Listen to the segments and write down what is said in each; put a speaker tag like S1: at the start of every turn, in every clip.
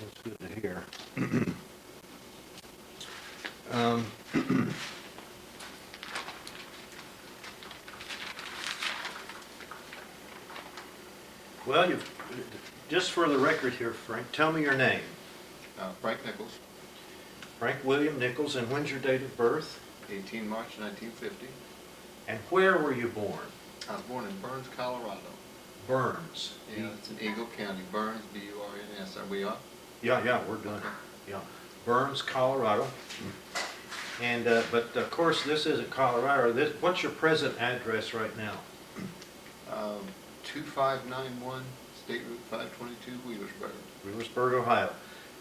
S1: That's good to hear. Um, Well, just for the record here, Frank, tell me your name.
S2: Frank Nichols,
S1: Frank William Nichols, and when's your date of birth?
S2: 18 March 1950.
S1: And where were you born?
S2: I was born in Burns, Colorado.
S1: Burns.
S2: Yeah, it's in Eagle County. Burns, B-U-R-N-S. Are we on?
S1: Yeah, we're done.
S2: Okay.
S1: Yeah, Burns, Colorado. And but of course, this isn't Colorado. What's your present address right now?
S2: 2591 State Route 522, Wheelersburg.
S1: Wheelersburg, Ohio.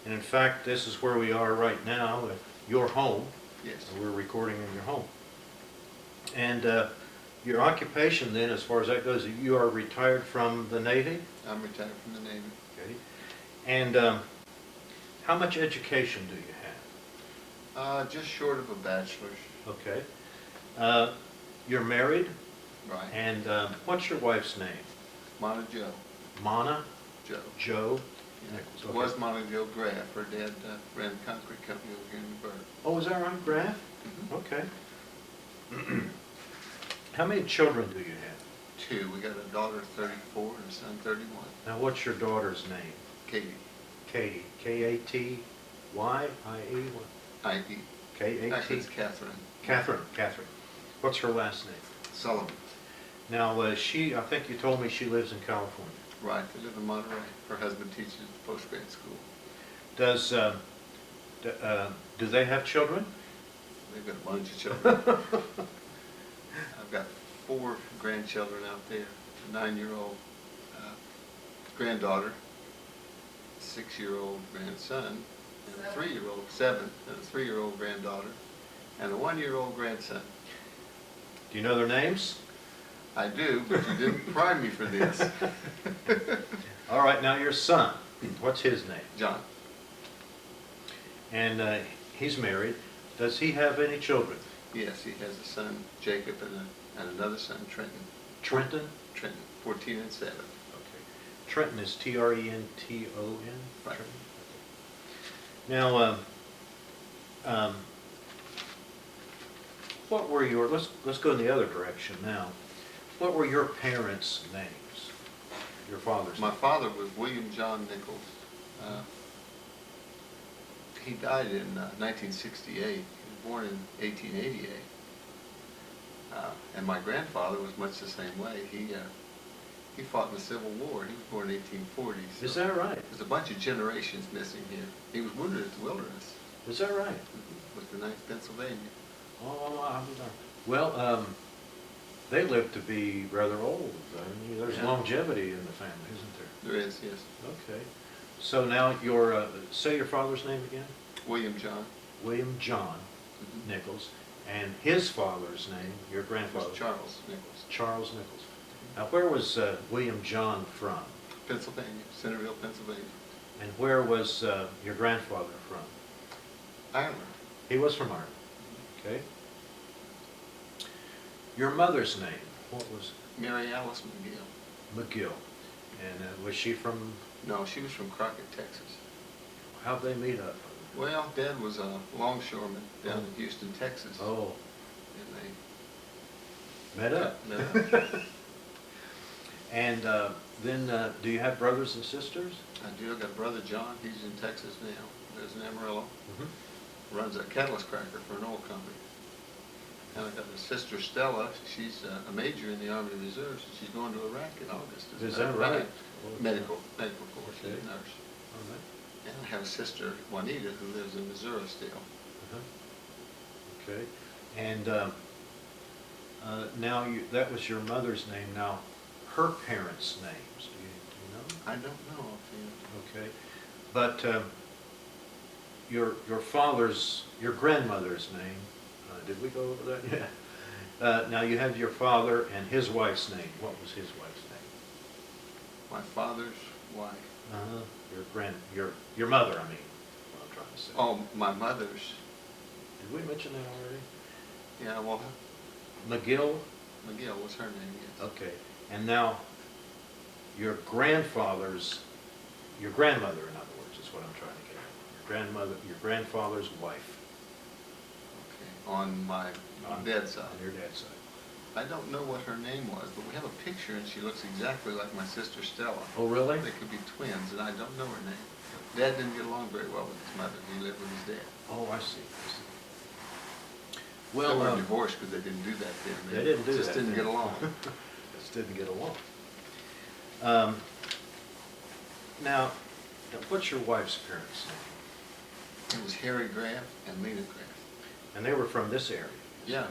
S1: And in fact, this is where we are right now, at your home.
S2: Yes.
S1: We're recording in your home. And your occupation then, as far as that goes, you are retired from the Navy?
S2: I'm retired from the Navy.
S1: Okay. And how much education do you have?
S2: Just short of a bachelor's.
S1: Okay. You're married?
S2: Right.
S1: And what's your wife's name?
S2: Mana Joe.
S1: Mana?
S2: Joe.
S1: Joe?
S2: Yeah.
S1: Nichols.
S2: It
S1: Okay.
S2: was Mana Joe Graff. Her dad ran a concrete company over here in New Burgh.
S1: Oh, is that right, Graf?
S2: Mm-hmm.
S1: Okay. How many children do you have?
S2: 2. We got a daughter 34 and a son 31.
S1: Now, what's your daughter's name?
S2: Katie.
S1: Katie. K-A-T-Y-I-E?
S2: I.E.
S1: K-A-T?
S2: Actually, it's Catherine.
S1: Catherine. What's her last name?
S2: Sullivan.
S1: Now, I think you told me she lives in California.
S2: Right, they live in Monterey. Her husband teaches at the post-grad school.
S1: Do they have children?
S2: They've got a bunch of children. I've got 4 grandchildren out there, a 9-year-old granddaughter, a 6-year-old grandson, and a 3-year-old, 7, and a 3-year-old granddaughter, and a 1-year-old grandson.
S1: Do you know their names?
S2: I do, but you didn't prime me for this.
S1: All right, now your son, what's his name?
S2: John.
S1: And he's married. Does he have any children?
S2: Yes, he has a son, Jacob, and another son, Trenton.
S1: Trenton?
S2: Trenton, 14 and 7.
S1: Okay. Trenton is T-R-E-N-T-O-N?
S2: Right.
S1: Trenton? Okay. Now, what were your, let's go in the other direction now. What were your parents' names? Your father's
S2: My
S1: name?
S2: father was William John Nichols. He died in 1968. He was born in 1888. And my grandfather was much the same way. He fought in the Civil War. He was born in 1840. So
S1: Is that right?
S2: there's a bunch of generations missing here. He was wounded at the Wilderness
S1: Is that right?
S2: with the 9th Pennsylvania.
S1: Oh, well, they live to be rather old. I mean, there's
S2: Yeah.
S1: longevity in the family, isn't there?
S2: There is, yes.
S1: Okay. So now say your father's name again?
S2: William John.
S1: William John
S2: Mhm.
S1: Nichols. And his father's name, your
S2: It
S1: grandfather?
S2: was Charles Nichols.
S1: Charles Nichols. Now, where was William John from?
S2: Pennsylvania, Centerville, Pennsylvania.
S1: And where was your grandfather from?
S2: Ireland.
S1: He was from Ireland. Okay. Your mother's name, what was
S2: Mary Alice McGill.
S1: McGill. And was she from,
S2: No, she was from Crockett, Texas.
S1: how'd they meet up?
S2: Well, Dad was a longshoreman down in Houston, Texas.
S1: Oh,
S2: And
S1: met up.
S2: they met up.
S1: And then, do you have brothers and sisters?
S2: I do. I got a brother, John. He's in Texas now. Lives in Amarillo.
S1: Mm-hmm.
S2: Runs a catalyst cracker for an oil company. And I got a sister, Stella. She's a major in the Army Reserves. And she's going to Iraq in August. as a
S1: Is
S2: matter
S1: that
S2: of
S1: right?
S2: fact. Medical course. She's
S1: Okay.
S2: a nurse.
S1: All right.
S2: And I have a sister, Juanita, who lives in Missouri still.
S1: Uh-huh. Okay. And now that was your mother's name. Now, her parents' names, do you know?
S2: I don't know offhand.
S1: Okay. But your grandmother's name, did we go over that? Yeah. Now you have your father and his wife's name. What was his wife's name?
S2: My father's wife.
S1: Your mother, I mean, what I'm trying to say.
S2: Oh, my mother's.
S1: Did we mention that already?
S2: Yeah, well,
S1: McGill?
S2: McGill was her name, yes.
S1: Okay. And now, your grandmother, in other words, is what I'm trying to your grandfather's wife
S2: Okay, on my dad's side.
S1: on your dad's side.
S2: I don't know what her name was, but we have a picture and she looks exactly like my sister Stella.
S1: Oh, really?
S2: They could be twins, and I don't know her name. Dad didn't get along very well with his mother. He lived with his dad.
S1: Oh, I see.
S2: They
S1: Well,
S2: were divorced because they didn't do that then.
S1: they didn't do
S2: just
S1: that
S2: didn't
S1: then.
S2: get along.
S1: Just didn't get along. Now, what's your wife's parents' name?
S2: It was Harry Graff and Lena Graff.
S1: And they were from this area?
S2: Yeah.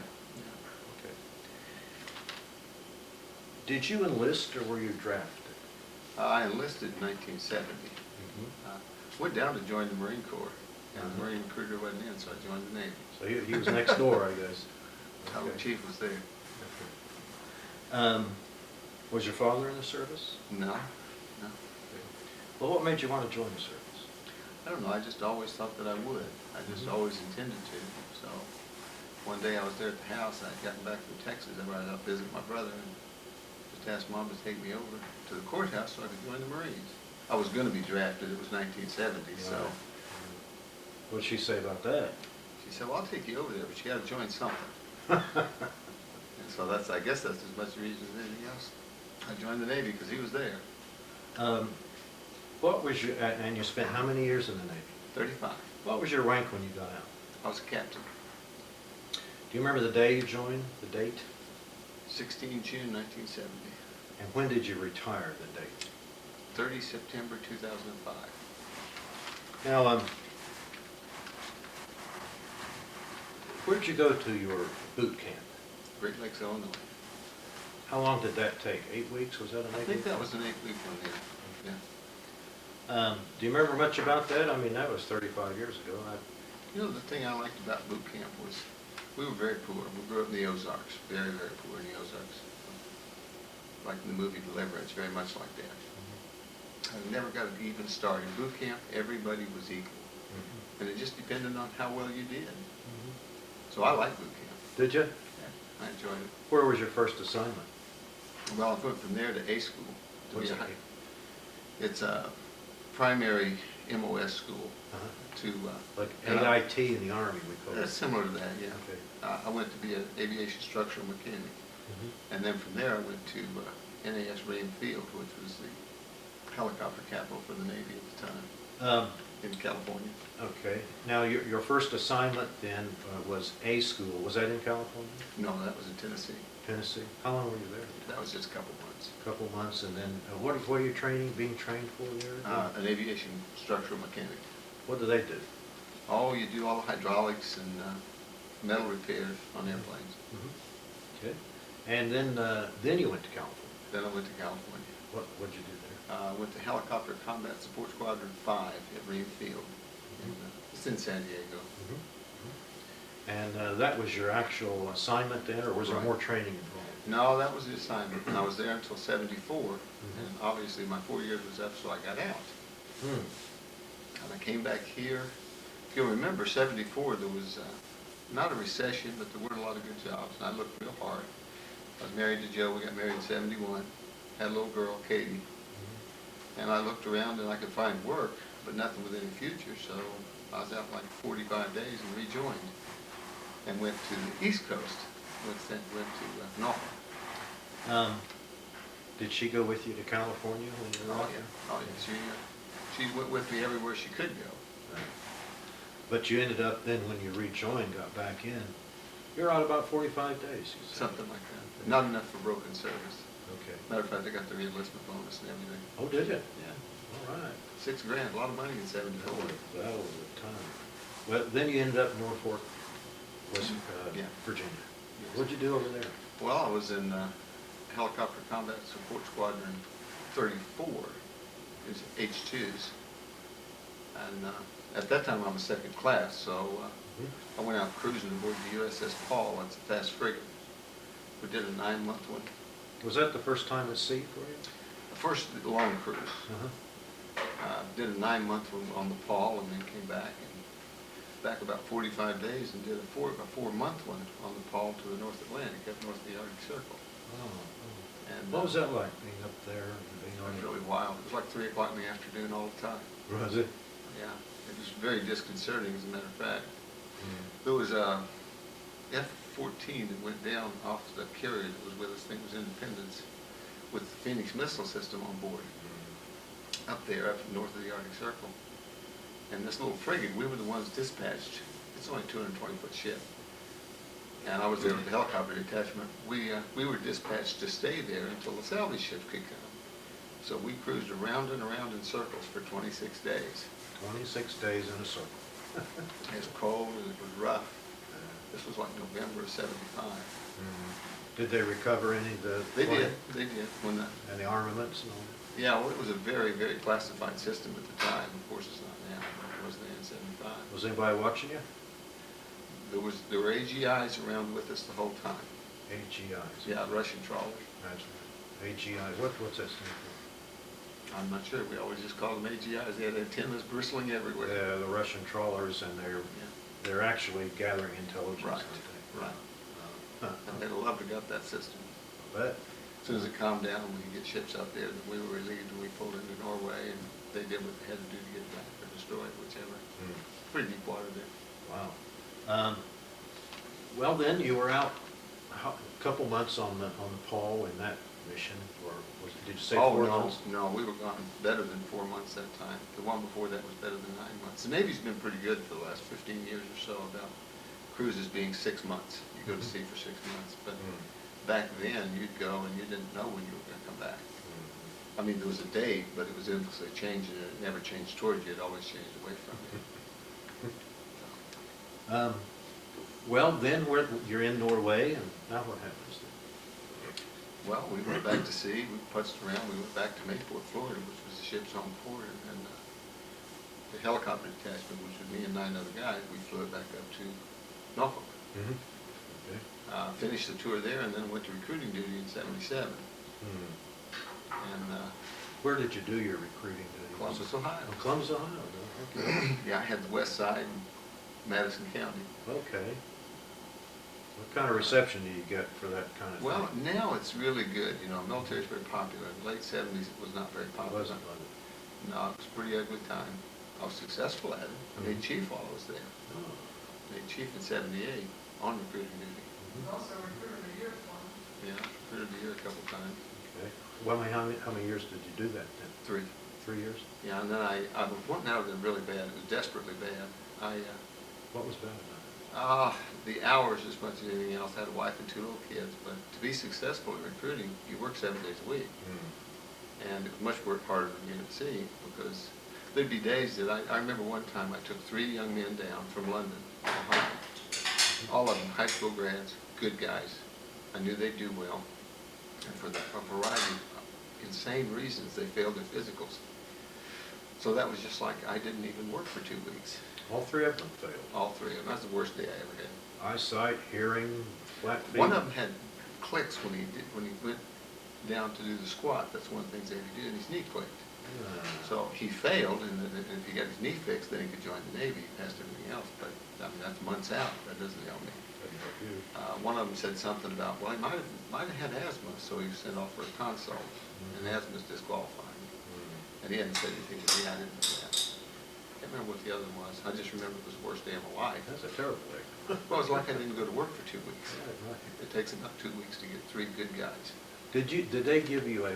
S1: Okay. Did you enlist or were you drafted?
S2: I enlisted in 1970. Went down to join the Marine Corps, and the Marine recruiter wasn't in, so I joined the Navy.
S1: So he was next door, I guess.
S2: Our
S1: Okay.
S2: chief was there.
S1: Was your father in the service?
S2: No.
S1: Well, what made you want to join the service?
S2: I don't know, I just always thought that I would. I just always intended to. So one day I was there at the house, I'd gotten back from Texas, I went out to visit my brother and just asked Mom to take me over to the courthouse so I could join the Marines. I was going to be drafted, it was 1970, so
S1: What did she say about that?
S2: she said, well, I'll take you over there, but you got to join something. And so I guess that's as much reason as anything else. I joined the Navy because he was there.
S1: What was your, and you spent how many years in the Navy?
S2: 35.
S1: What was your rank when you got out?
S2: I was a captain.
S1: Do you remember the day you joined, the date?
S2: 16 June 1970.
S1: And when did you retire, the date?
S2: 30 September 2005.
S1: Now, where did you go to your boot camp?
S2: Great Lakes, Illinois.
S1: How long did that take? 8 weeks? Was that an 8
S2: I
S1: week?
S2: think that was an 8-week one, yeah.
S1: Do you remember much about that? I mean, that was 35 years ago.
S2: You know, the thing I liked about boot camp was we were very poor. We grew up in the Ozarks, very, very poor in the Ozarks. Like in the movie Deliverance, very much like that. I never got an even start. In boot camp, everybody was equal. And it just depended on how well you did. So I liked boot camp.
S1: Did you?
S2: Yeah, I enjoyed it.
S1: Where was your first assignment?
S2: Well, I went from there to A school.
S1: What's that?
S2: It's a primary MOS school
S1: Uh-huh.
S2: to...
S1: Like
S2: and
S1: AIT in the Army, we call it.
S2: That's similar to that, yeah.
S1: Okay.
S2: I went to be an aviation structural mechanic. And then from there, I went to NAS Ream Field, which was the helicopter capital for the Navy at the time, in California.
S1: Okay. Now, your first assignment then was A school. Was that in California?
S2: No, that was in Tennessee.
S1: Tennessee? How long were you there?
S2: That was just a couple months.
S1: A couple months, and then what are you being trained for there?
S2: An aviation structural mechanic.
S1: What do they do?
S2: Oh, you do all the hydraulics and metal repairs on airplanes.
S1: Okay. And then you went to California.
S2: Then I went to California.
S1: What did you do there?
S2: I went to Helicopter Combat Support Squadron 5 at Ream Field. It's in San Diego.
S1: And that was your actual assignment then, or was there
S2: Right.
S1: more training involved?
S2: No, that was the assignment. And I was there until 74, and obviously my 4 years was up, so I got out. And I came back here. If you'll remember, 74, there was not a recession, but there weren't a lot of good jobs, and I looked real hard. I was married to Joe. We got married in 71. Had a little girl, Katie. And I looked around and I could find work, but nothing with any future, so I was out like 45 days and rejoined and went to the East Coast. Went to Norfolk.
S1: Did she go with you to California when you were
S2: Oh
S1: out
S2: yeah,
S1: there?
S2: oh yeah. She went with me everywhere she could go.
S1: Right. But you ended up then, when you rejoined, got back in, you're out about 45 days, you said.
S2: Something like that. Not enough for broken service.
S1: Okay.
S2: Matter of fact, I got the re-enlistment bonus and everything.
S1: Oh, did you? Yeah. All right.
S2: $6 grand, a lot of money in 74.
S1: That was a time. Well, then you ended up in Norfolk, West
S2: Yeah.
S1: Virginia.
S2: Yes.
S1: What'd you do over there?
S2: Well, I was in Helicopter Combat Support Squadron 34, is H2s. And at that time I was second class, so I went out cruising aboard the USS Paul. It's a fast frigate. We did a 9-month one.
S1: Was that the first time at sea for you?
S2: The first long cruise. Did a 9-month one on the Paul and then came back about 45 days and did a 4-month one on the Paul to the North Atlantic, up north of the Arctic Circle. And
S1: What was that like, being up there and being
S2: It
S1: on
S2: was really wild. It was like 3 o'clock in the afternoon all the time.
S1: Was it?
S2: Yeah, it was very disconcerting, as a matter of fact.
S1: Mm.
S2: There was a F-14 that went down off the carrier that was with us. I think it was Independence, with the Phoenix missile system on board, up there, up north of the Arctic Circle. And this little frigate, we were the ones dispatched. It's only a 220-foot ship. And I was there with the helicopter detachment. We were dispatched to stay there until the salvage ship could come. So we cruised around and around in circles for 26 days.
S1: 26 days in a circle.
S2: It was cold and it was rough. This was like November of '75.
S1: Did they recover any of the
S2: They
S1: plane?
S2: did.
S1: And the armaments and all that?
S2: Yeah, well, it was a very, very classified system at the time. Of course, it's not now, but it was then in '75.
S1: Was anybody watching you?
S2: There were AGIs around with us the whole time.
S1: AGIs?
S2: Yeah, Russian trawlers.
S1: That's right. AGIs, what's that stand for?
S2: I'm not sure. We always just called them AGIs. They had antennas bristling everywhere.
S1: Yeah, the Russian trawlers, and they're actually gathering intelligence,
S2: Right,
S1: aren't they?
S2: right.
S1: Huh.
S2: And they'd have loved to got that system.
S1: But
S2: As soon as it calmed down, we could get ships up there, then we were relieved and we pulled into Norway, and they did what they had to do to get back or destroy it, whichever. Pretty deep water there.
S1: wow. Well, then you were out a couple months on the Paul in that mission, or did you say 4 months?
S2: No, we were gone better than 4 months that time. The one before that was better than 9 months. The Navy's been pretty good for the last 15 years or so about cruises being 6 months. You go to sea for 6 months, but back then you'd go and you didn't know when you were going to come back. I mean, there was a date, but it was endlessly changing, and it never changed toward you. It always changed away from you.
S1: Well, then you're in Norway, and now what happens then?
S2: Well, we went back to sea. We putzed around. We went back to Mayport, Florida, which was the ship's home port, and the helicopter detachment, which was me and 9 other guys, we flew it back up to Norfolk.
S1: Okay.
S2: Finished the tour there, and then went to recruiting duty in '77. And
S1: Where did you do your recruiting duty?
S2: Columbus, Ohio.
S1: Oh, Columbus, Ohio. Okay.
S2: Yeah, I had the west side in Madison County.
S1: Okay. What kind of reception do you get for that kind of
S2: Well,
S1: thing?
S2: now it's really good. You know, military's very popular. In the late '70s, it was not very
S1: It
S2: popular.
S1: wasn't, was it?
S2: No, it was a pretty ugly time. I was successful at it. I made chief while I was there.
S1: Oh.
S2: Made chief in '78 on recruiting duty.
S3: Also recruited a year for him.
S2: Yeah, recruited a year a couple times.
S1: Okay. Well, how many years did you do that then?
S2: 3.
S1: 3 years?
S2: Yeah, and then I was wanting out of it really bad. It was desperately bad.
S1: What was bad about it?
S2: The hours as much as anything else. I had a wife and 2 little kids, but to be successful in recruiting, you work 7 days a week. And it was much harder than being at sea, because there'd be days that I remember one time I took 3 young men down from London, Ohio. All of them high school grads, good guys. I knew they'd do well. And for a variety of insane reasons, they failed their physicals. So that was just like I didn't even work for 2 weeks.
S1: All 3 of them failed.
S2: All 3 of them. That's the worst day I ever had.
S1: Eyesight, hearing, flat feet.
S2: One of them had clicks when he went down to do the squat. That's one of the things they had to do, and his knee clicked. So he failed, and if he got his knee fixed, then he could join the Navy. He passed everything else, but I mean, that's months out. That doesn't help me. One of them said something about, well, he might have had asthma, so he was sent off for a consult, and asthma is disqualifying. And he hadn't said anything to me. I didn't know that. I can't remember what the other one was. I just remember it was the worst day of my life.
S1: That's a terrible thing.
S2: Well, it's like I didn't go to work for 2 weeks.
S1: Right.
S2: It takes about 2 weeks to get 3 good guys.
S1: Did they give you a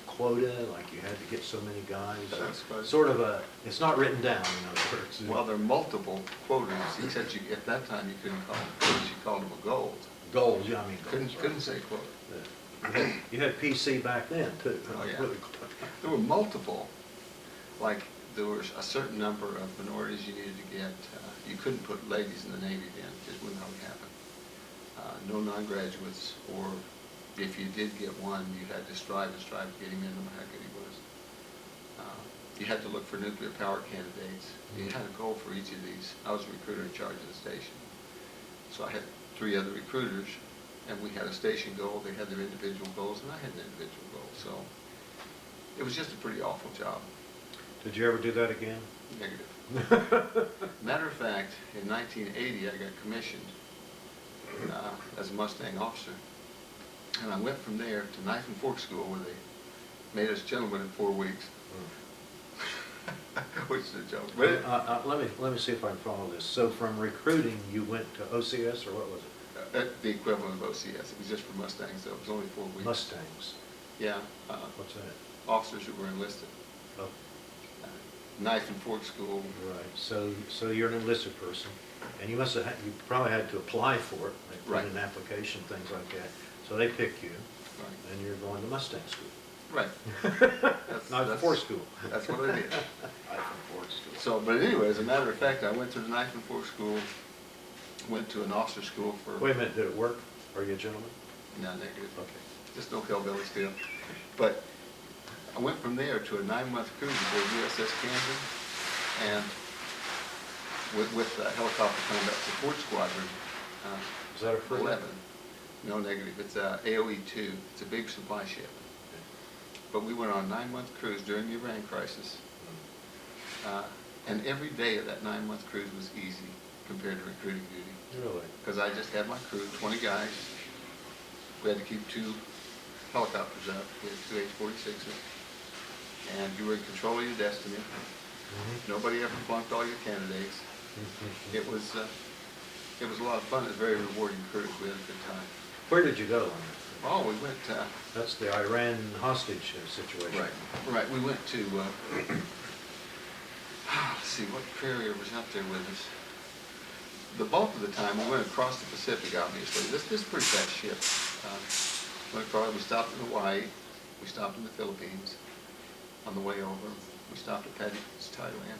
S1: quota, like you had to get so many guys?
S2: That's right.
S1: Sort of it's not written down, in other words.
S2: Well, there are multiple quotas, except at that time you couldn't call them quotas, you called them a gold.
S1: Goals, yeah, I mean goals.
S2: Couldn't say quota.
S1: Yeah. You had PC back then, too.
S2: Oh, yeah. There were multiple, like there was a certain number of minorities you needed to get. You couldn't put ladies in the Navy then, it just wouldn't happen. No non-graduates, or if you did get one, you had to strive to get him in, no matter how good he was. You had to look for nuclear power candidates. You had a goal for each of these. I was a recruiter in charge of the station. So I had 3 other recruiters, and we had a station goal. They had their individual goals, and I had an individual goal. So it was just a pretty awful job.
S1: Did you ever do that again?
S2: Negative. Matter of fact, in 1980, I got commissioned as a Mustang officer. And I went from there to knife and fork school, where they made us gentlemen in 4 weeks. Which is a joke. But it,
S1: Let me see if I can follow this. So from recruiting, you went to OCS, or what was it?
S2: the equivalent of OCS. It was just for Mustangs, though. It was only 4 weeks.
S1: Mustangs.
S2: Yeah.
S1: What's that?
S2: Officers who were enlisted.
S1: Oh,
S2: Knife and fork school.
S1: right. So you're an enlisted person, and you must have, you probably had to apply for it, like put
S2: Right.
S1: in an application, things like that. So they pick you,
S2: Right.
S1: and you're going to Mustang school.
S2: Right.
S1: Knife and fork school.
S2: That's what I did.
S1: Knife and fork school.
S2: So, but anyway, as a matter of fact, I went to the knife and fork school, went to an officer school for...
S1: Wait a minute, did it work? Are you a gentleman?
S2: No, negative.
S1: Okay.
S2: Just no hillbilly still. But I went from there to a 9-month cruise aboard USS Camden, and with helicopter combat support squadron.
S1: Is that a frigate?
S2: 11. No, negative. It's a AOE-2. It's a big supply ship. But we went on a 9-month cruise during the Iran crisis, and every day of that 9-month cruise was easy compared to recruiting duty.
S1: Really?
S2: Because I just had my crew, 20 guys. We had to keep 2 helicopters up. We had 2 H-46s. And you were in control of your destiny. Nobody ever flunked all your candidates. It was a lot of fun. It was a very rewarding cruise. We had a good time.
S1: Where did you go on that?
S2: Oh, we went,
S1: That's the Iran hostage situation.
S2: right, we went to, let's see, what carrier was out there with us? The bulk of the time, we went across the Pacific, obviously. This is a pretty fast ship. Went across, we stopped in Hawaii, we stopped in the Philippines. On the way over, we stopped at Paddington, Thailand.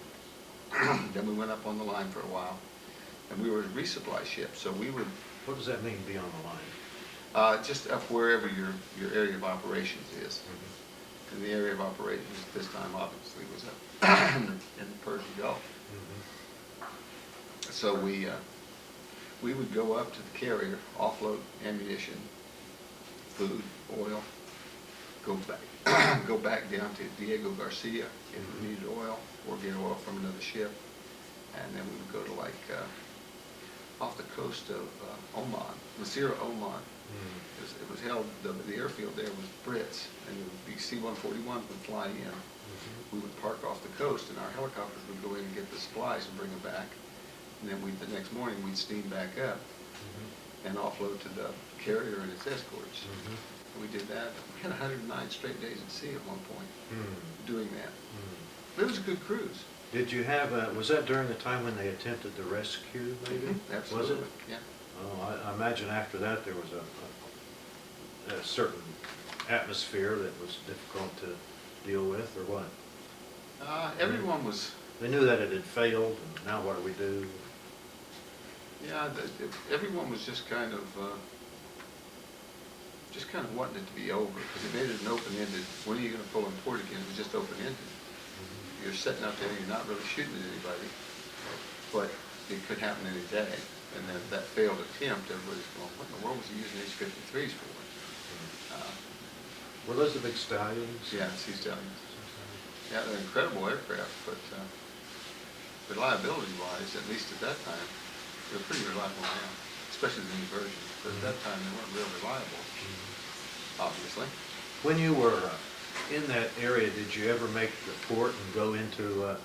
S2: Then we went up on the line for a while. And we were a resupply ship, so we would...
S1: What does that mean, be on the line?
S2: Just up wherever your area of operations is. And the area of operations at this time obviously was up in the Persian Gulf. So we would go up to the carrier, offload ammunition, food, oil, go back down to Diego Garcia if we needed oil, or get oil from another ship, and then we would go to like off the coast of Oman, Nasira, Oman. It was held, the airfield there was Brits, and it would be C-141 would fly in. We would park off the coast, and our helicopters would go in and get the supplies and bring them back. And then the next morning we'd steam back up and offload to the carrier and its escorts. And we did that. We had 109 straight days at sea at one point doing that. But it was a good cruise.
S1: Did you have, was that during the time when they attempted the rescue, maybe?
S2: Absolutely.
S1: Was it?
S2: Yeah.
S1: Oh, I imagine after that there was a certain atmosphere that was difficult to deal with, or what?
S2: Everyone was...
S1: They knew that it had failed, and now what do we do?
S2: Yeah, everyone was just kind of wanting it to be over, because it made it an open-ended, when are you going to pull and port again? It was just open-ended. You're sitting out there, you're not really shooting at anybody, but it could happen any day. And then that failed attempt, everybody's going, what in the world was he using H-53s for?
S1: Were those the big stallions?
S2: Yeah, Sea Stallions. Yeah, they're incredible aircraft, but reliability-wise, at least at that time, they're pretty reliable now, especially the new version. But at that time, they weren't real reliable, obviously.
S1: When you were in that area, did you ever make the port and go into,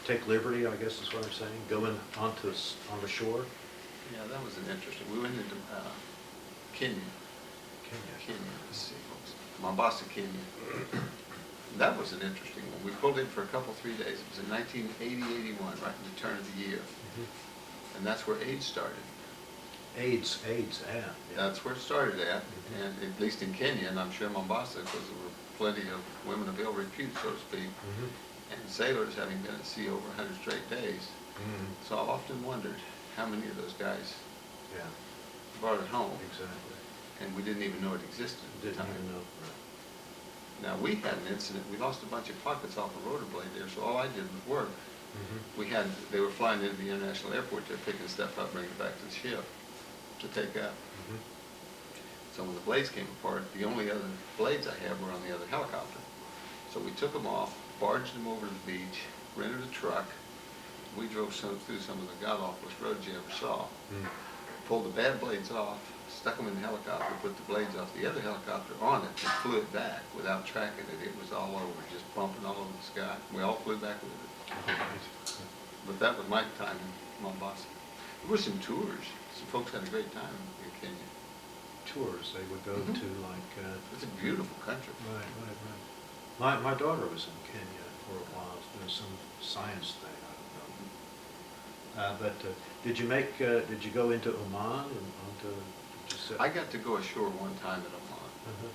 S1: take liberty, I guess is what I'm saying, go in on the shore?
S2: Yeah, that was an interesting, we went into Kenya. Kenya, let's see, Mombasa, Kenya. That was an interesting one. We pulled in for a couple, 3 days. It was in 1980-81, right in the turn of the year. And that's where AIDS started.
S1: AIDS, yeah.
S2: That's where it started at, and at least in Kenya, and I'm sure Mombasa, because there were plenty of women of ill repute, so to speak, and sailors having been at sea over 100 straight days. So I've often wondered how many of those guys brought it home.
S1: Exactly.
S2: And we didn't even know it existed at the
S1: Didn't
S2: time.
S1: even know.
S2: Now, we had an incident, we lost a bunch of pockets off a rotor blade there, so all I did was work. They were flying into the international airport, they're picking stuff up, bringing it back to the ship to take out. So when the blades came apart, the only other blades I had were on the other helicopter. So we took them off, barged them over to the beach, rented a truck. We drove through some of the god-awfulest roads you ever saw. Pulled the bad blades off, stuck them in the helicopter, put the blades off the other helicopter on it, and flew it back without tracking it. It was all over, just bumping all over the sky. We all flew back with it. But that was my time in Mombasa. There were some tours. Some folks had a great time in Kenya.
S1: Tours they would go to, like...
S2: It's a beautiful country.
S1: Right. My daughter was in Kenya for a while, doing some science thing, I don't know. But did you go into Oman and onto...
S2: I got to go ashore one time in Oman.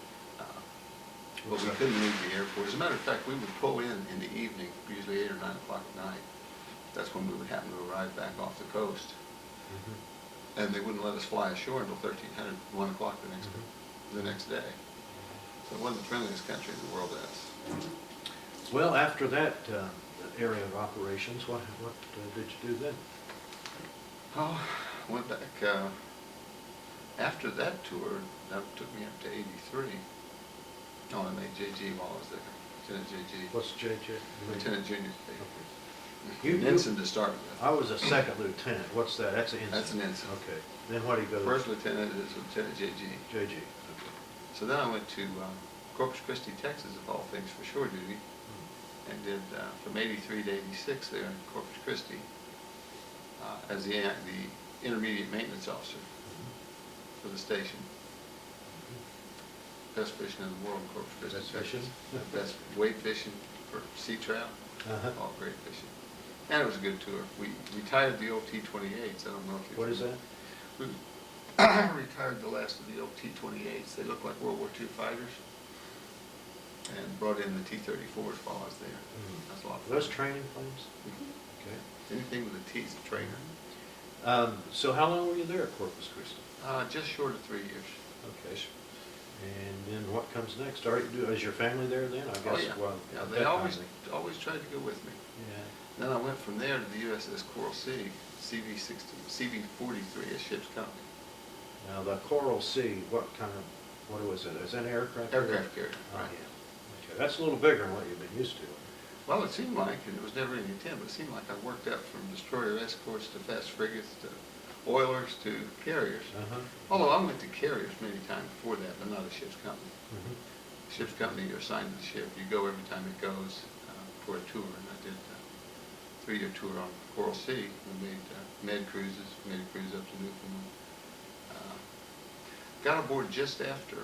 S2: But we couldn't leave the airport. As a matter of fact, we would pull in the evening, usually 8 or 9 o'clock at night. That's when we would happen to arrive back off the coast. And they wouldn't let us fly ashore until 1300, 1 o'clock the next day. So it wasn't the friendliest country in the world to us.
S1: Well, after that area of operations, what did you do then?
S2: Oh, went back, after that tour, that took me up to 83. Oh, I made JG while I was there, Lieutenant JG.
S1: What's JJ?
S2: Lieutenant Junior.
S1: You-
S2: Ensign to start with.
S1: I was a second lieutenant. What's that? That's an ensign.
S2: That's an ensign.
S1: Okay. Then what do you go?
S2: First lieutenant is Lieutenant JG.
S1: JG. Okay.
S2: So then I went to Corpus Christi, Texas, of all things, for shore duty, and did from 83 to 86 there in Corpus Christi as the intermediate maintenance officer for the station. Best fishing in the world in Corpus Christi,
S1: Best
S2: Texas.
S1: fishing?
S2: Best weight fishing for sea trout. All great fishing. And it was a good tour. We retired the old T-28s. I don't know if you...
S1: What is that?
S2: We retired the last of the old T-28s. They looked like World War II fighters. And brought in the T-34s while I was there. That's a lot of fun.
S1: Those training planes? Okay.
S2: Anything with a T is a trainer.
S1: So how long were you there at Corpus Christi?
S2: Just short of 3 years.
S1: Okay. And then what comes next? Is your family there then? I guess.
S2: Yeah.
S1: Well,
S2: Yeah,
S1: at
S2: they
S1: that
S2: always
S1: time
S2: tried to go with me.
S1: Yeah.
S2: Then I went from there to the USS Coral Sea, CV-43, a ship's company.
S1: Now the Coral Sea, what was it? Is that an aircraft?
S2: Aircraft carrier,
S1: Oh,
S2: right.
S1: yeah. Okay. That's a little bigger than what you've been used to.
S2: Well, it seemed like, and it was never any intent, but it seemed like I worked up from destroyer escorts to fast frigates to oilers to carriers. Although I went to carriers many times before that, but not a ship's company. Ship's company, you're assigned to the ship. You go every time it goes for a tour, and I did a 3-year tour on Coral Sea. We made made a cruise up to Newfoundland. Got aboard just after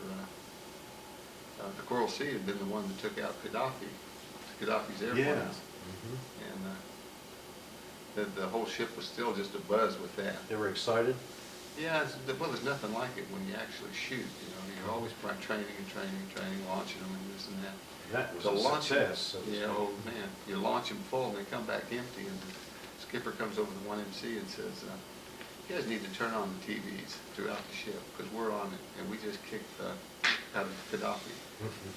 S2: the Coral Sea had been the one that took out Gaddafi's airplanes. And the whole ship was still just abuzz with that.
S1: They were excited?
S2: Yeah, well, there's nothing like it when you actually shoot. You know, you're always training, launching them and this and that.
S1: That was
S2: The
S1: a
S2: launching,
S1: success. So to
S2: yeah,
S1: speak.
S2: oh man, you launch them full and they come back empty, and the skipper comes over to 1MC and says, you guys need to turn on the TVs throughout the ship because we're on it, and we just kicked out of Gaddafi.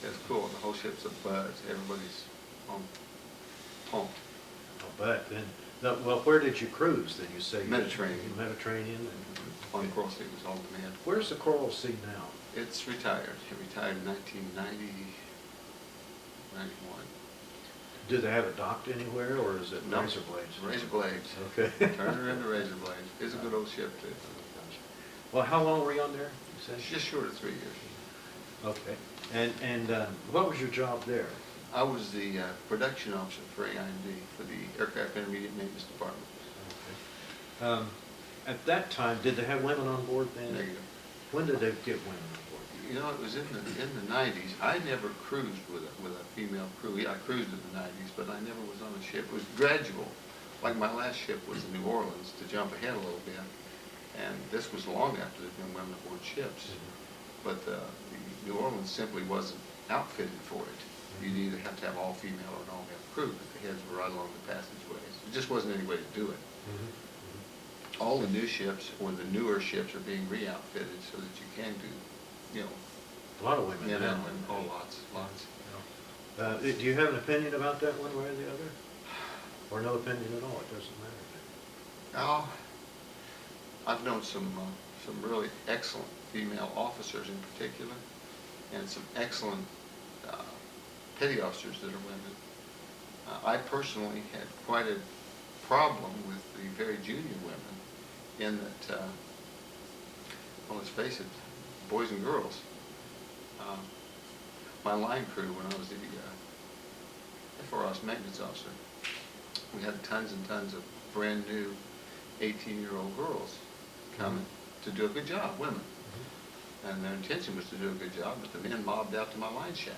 S2: That's cool. The whole ship's abuzz. Everybody's pumped.
S1: I'll bet. Then, well, where did you cruise then? You say
S2: Mediterranean.
S1: Mediterranean.
S2: On the Coral Sea was all demand.
S1: Where's the Coral Sea now?
S2: It's retired. It retired in 1990, 91.
S1: Do they have it docked anywhere, or is it
S2: No.
S1: razor blades?
S2: Razor blades.
S1: Okay.
S2: Turn her into razor blades. It's a good old ship too.
S1: Well, how long were you on there? You said?
S2: It's just short of 3 years.
S1: Okay. And what was your job there?
S2: I was the production officer for AIMD, for the Aircraft Intermediate Maintenance Department.
S1: Okay. At that time, did they have women on board then?
S2: Negative.
S1: When did they get women on board?
S2: You know, it was in the 90s. I never cruised with a female crew. Yeah, I cruised in the 90s, but I never was on a ship. It was gradual. Like my last ship was in New Orleans, to jump ahead a little bit. And this was long after there'd been women aboard ships. But the New Orleans simply wasn't outfitted for it. You'd either have to have all female or an all male crew, because the heads were right along the passageways. There just wasn't any way to do it. All the new ships, or the newer ships, are being re-outfitted so that you can do, you know,
S1: A lot of women
S2: men
S1: now.
S2: and women, oh, lots.
S1: Do you have an opinion about that one way or the other? Or no opinion at all? It doesn't matter.
S2: Oh, I've known some really excellent female officers in particular, and some excellent petty officers that are women. I personally had quite a problem with the very junior women, in that well, let's face it, boys and girls. My line crew, when I was the FRS maintenance officer, we had tons and tons of brand new 18-year-old girls coming to do a good job, women. And their intention was to do a good job, but the men mobbed out to my line shack.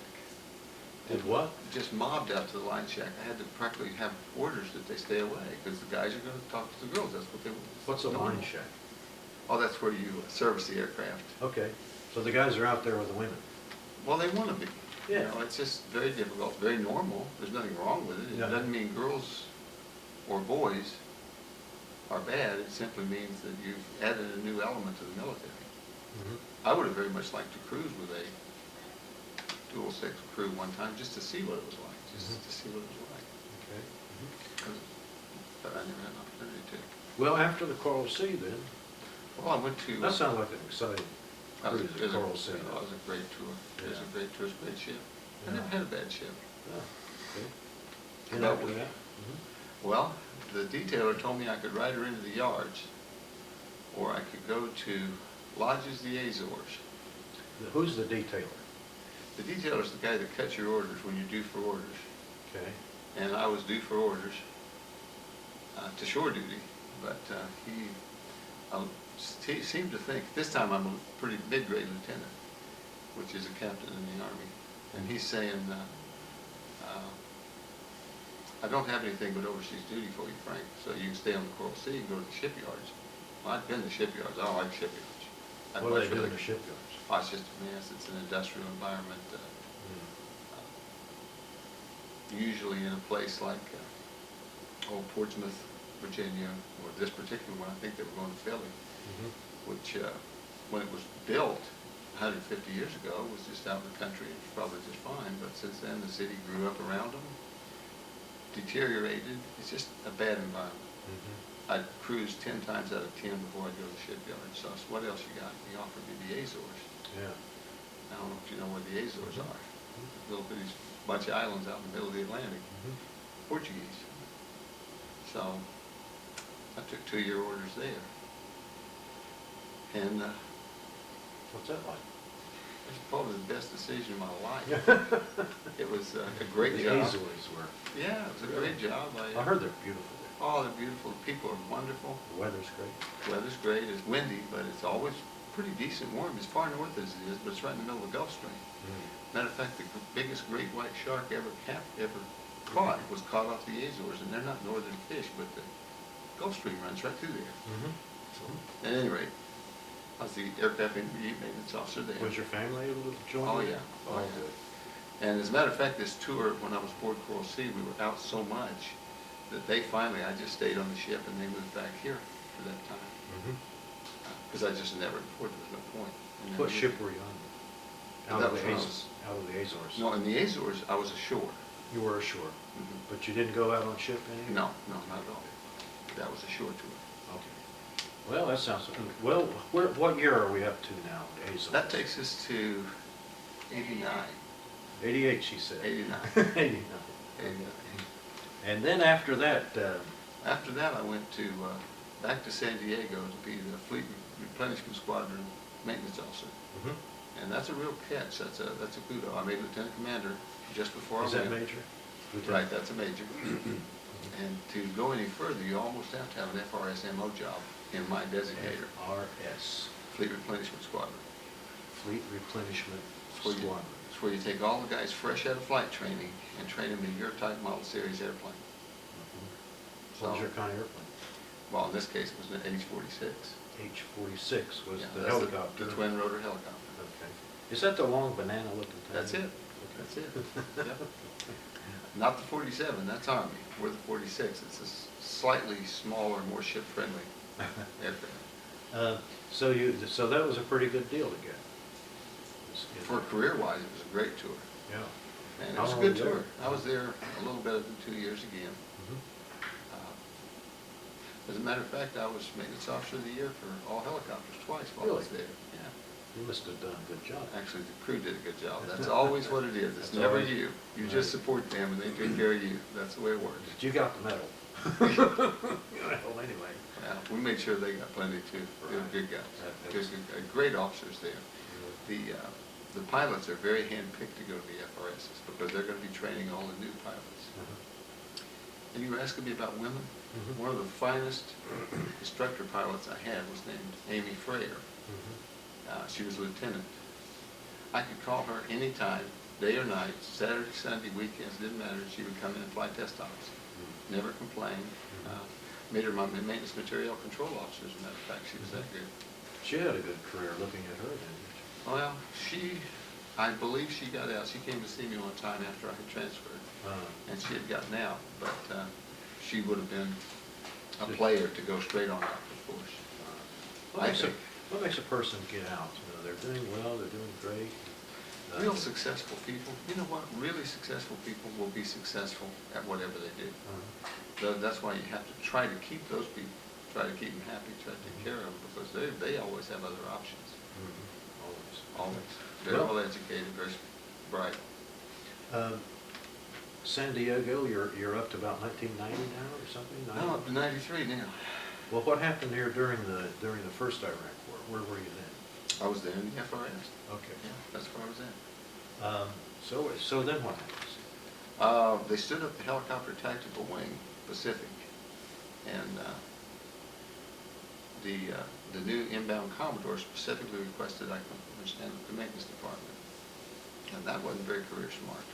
S1: Did what?
S2: Just mobbed out to the line shack. I had to practically have orders that they stay away, because the guys are going to talk to the girls. That's what they want.
S1: What's a line shack?
S2: Oh, that's where you service the aircraft.
S1: Okay, so the guys are out there with the women.
S2: Well, they want to be.
S1: Yeah.
S2: You know, it's just very difficult, very normal. There's nothing wrong with it. It
S1: Yeah.
S2: doesn't mean girls or boys are bad. It simply means that you've added a new element to the military. I would have very much liked to cruise with a dual sex crew one time just to see what it was like, to see what it was like.
S1: Okay.
S2: But I never had an opportunity to.
S1: Well, after the Coral Sea then,
S2: Well, I went to.
S1: that sounds like an exciting
S2: That was
S1: cruise, the Coral Sea.
S2: It was a great tour. It was
S1: Yeah.
S2: a great tour. It was a great ship. I
S1: Yeah.
S2: never had a bad ship.
S1: Oh, okay. And
S2: No,
S1: after
S2: we-
S1: that?
S2: Well, the detailer told me I could ride her into the yards, or I could go to Lodges the Azores.
S1: Who's the detailer?
S2: The detailer's the guy that cuts your orders when you're due for orders.
S1: Okay.
S2: And I was due for orders to shore duty, but he seemed to think, this time I'm a pretty mid-grade lieutenant, which is a captain in the Army, and he's saying, I don't have anything but overseas duty for you, Frank, so you can stay on the Coral Sea and go to the shipyards. Well, I've been to shipyards. I don't like shipyards. I'd
S1: What do
S2: much
S1: they do in
S2: rather-
S1: the shipyards?
S2: Oh, it's just a mess. It's an industrial environment. Usually in a place like Portsmouth, Virginia, or this particular one, I think they were going to Philly, which when it was built 150 years ago was just out in the country. It was probably just fine, but since then the city grew up around them, deteriorated. It's just a bad environment. I'd cruise 10 times out of 10 before I'd go to the shipyard. So I said, what else you got? He offered me the Azores.
S1: Yeah.
S2: I don't know if you know where the Azores are. Little bitty bunch of islands out in the middle of the Atlantic. Portuguese. So I took 2-year orders there. And
S1: What's that like?
S2: it's probably the best decision of my life. It was a great
S1: The
S2: job.
S1: Azores were.
S2: Yeah, it was a great job.
S1: I heard they're beautiful there.
S2: Oh, they're beautiful. The people are wonderful.
S1: The weather's great.
S2: The weather's great. It's windy, but it's always pretty decent warm. As far north as it is, but it's right in the middle of the Gulf Stream. Matter of fact, the biggest great white shark ever caught was caught off the Azores, and they're not northern fish, but the Gulf Stream runs right through there. At any rate, I was the aircraft maintenance officer there.
S1: Was your family able to join
S2: Oh,
S1: you?
S2: yeah.
S1: Oh,
S2: Yeah.
S1: good.
S2: And as a matter of fact, this tour, when I was aboard Coral Sea, we were out so much that they finally, I just stayed on the ship and they moved back here for that time. Because I just never, there was no point. And
S1: What
S2: then
S1: ship were you on?
S2: That
S1: Out of
S2: was
S1: the
S2: when I
S1: Azores. Out of the Azores.
S2: No, in the Azores, I was ashore.
S1: You were ashore,
S2: Mhm.
S1: but you didn't go out on ship any?
S2: No, not at all. That was a shore tour.
S1: Okay. Well, that sounds, well, what year are we up to now, the Azores?
S2: That takes us to 89.
S1: 88, she said.
S2: 89.
S1: 89.
S2: 89.
S1: And then after that,
S2: After that, I went to back to San Diego to be the Fleet Replenishment Squadron maintenance officer. And that's a real catch. That's a kudo. I made lieutenant commander just before
S1: is
S2: I
S1: that
S2: went.
S1: major?
S2: Right, that's a major. And to go any further, you almost have to have an FRSMO job in my designator,
S1: FRS,
S2: Fleet Replenishment Squadron.
S1: Fleet Replenishment
S2: It's where you-
S1: Squadron.
S2: It's where you take all the guys fresh out of flight training and train them in your type model series airplane.
S1: What was your kind of airplane?
S2: Well, in this case, it was an H-46.
S1: H-46 was
S2: Yeah,
S1: the
S2: that's
S1: helicopter.
S2: The twin rotor helicopter.
S1: Okay. Is that the long banana looking thing?
S2: That's it. That's it. Yep. Not the 47, that's Army. We're the 46. It's a slightly smaller, more ship-friendly aircraft.
S1: So that was a pretty good deal to get.
S2: For career-wise, it was a great tour.
S1: Yeah.
S2: And it
S1: How
S2: was a
S1: long
S2: good
S1: were you
S2: tour.
S1: there?
S2: I was there a little better than 2 years again. As a matter of fact, I was maintenance officer of the year for all helicopters twice while I was
S1: Really?
S2: there. Yeah.
S1: You must have done a good job.
S2: Actually, the crew did a good job. That's always what it is. It's
S1: That's
S2: never
S1: always-
S2: you. You
S1: Right.
S2: just support them and they take care of you. That's the way it works.
S1: But you got the medal. Well, anyway.
S2: Yeah, we made sure they got plenty too. They were good guys.
S1: That's-
S2: Great officers there. The pilots are very handpicked to go to the FRSs because they're going to be training all the new pilots.
S1: Uh-huh.
S2: And you were asking me about women?
S1: Mhm.
S2: One of the finest instructor pilots I had was named Amy Frayer.
S1: Mhm.
S2: She was a lieutenant. I could call her anytime, day or night, Saturday, Sunday, weekends, didn't matter. She would come in and fly test hours. Never complained. Made her my maintenance material control officer, as a matter of fact. She was that good.
S1: She had a good career looking at her, didn't
S2: Well, I believe she got out. She came to see me one time after I had transferred,
S1: she?
S2: and she had gotten out, but she would have been a player to go straight on out, of course.
S1: What makes a person get out? You know, they're doing well, they're doing great.
S2: Real successful people, you know what, really successful people will be successful at whatever they do. That's why you have to try to keep those people, try to keep them happy, try to take care of them, because they always have other options.
S1: Always.
S2: Always. Very well educated, very bright.
S1: San Diego, you're up to about 1990 now or something?
S2: No, up to 93 now.
S1: Well, what happened here during the first Iraq War? Where were you then?
S2: I was there in the FRS.
S1: Okay.
S2: Yeah, that's where I was at.
S1: So then what happens?
S2: They stood up the helicopter tactical wing, Pacific, and the new inbound Commodore specifically requested I come stand up the maintenance department, and that wasn't very career smart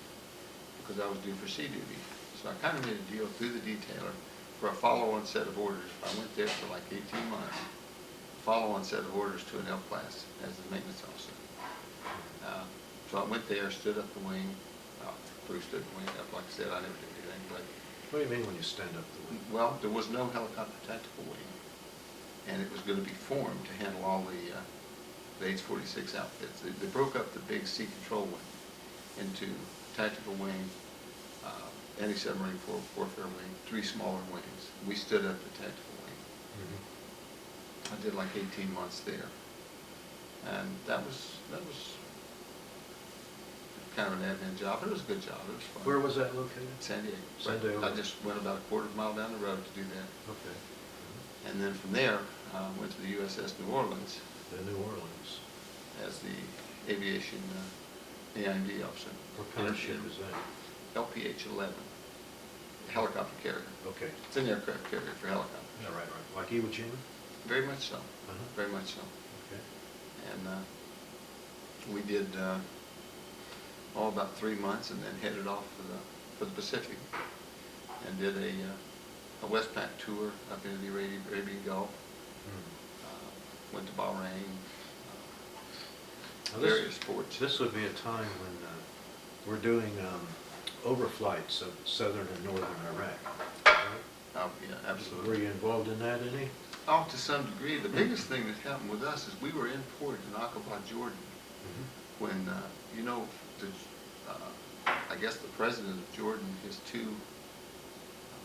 S2: because I was due for sea duty. So I kind of made a deal through the detailer for a follow-on set of orders. I went there for like 18 months. Follow-on set of orders to an L class as the maintenance officer. So I went there, stood up the wing. Bruce stood the wing up. Like I said, I never did anything. But
S1: What do you mean when you stand up the wing?
S2: well, there was no helicopter tactical wing, and it was going to be formed to handle all the H-46 outfits. They broke up the big sea control wing into tactical wing, anti-submarine warfare wing, 3 smaller wings. We stood up the tactical wing. I did like 18 months there, and that was kind of an admin job, but it was a good job. It was fun.
S1: Where was that located?
S2: San Diego.
S1: San Diego.
S2: I just went about a quarter of a mile down the road to do that.
S1: Okay.
S2: And then from there, went to the USS New Orleans
S1: The New Orleans.
S2: as the aviation AIMD officer.
S1: What kind of ship is that?
S2: LPH-11, helicopter carrier.
S1: Okay.
S2: It's an aircraft carrier for helicopters.
S1: Yeah, right. Like Iwo Jima?
S2: Very much so.
S1: Uh-huh.
S2: Very much so.
S1: Okay.
S2: And we did all about 3 months, and then headed off for the Pacific, and did a Westpac tour up into the Arabian Gulf. Went to Bahrain,
S1: Now
S2: various ports.
S1: This would be a time when we're doing overflights of southern and northern Iraq. Right?
S2: Oh, yeah, absolutely.
S1: Were you involved in that any?
S2: Oh, to some degree. The biggest thing that happened with us is we were in port in Aqaba, Jordan, when, you know, I guess the president of Jordan, his 2,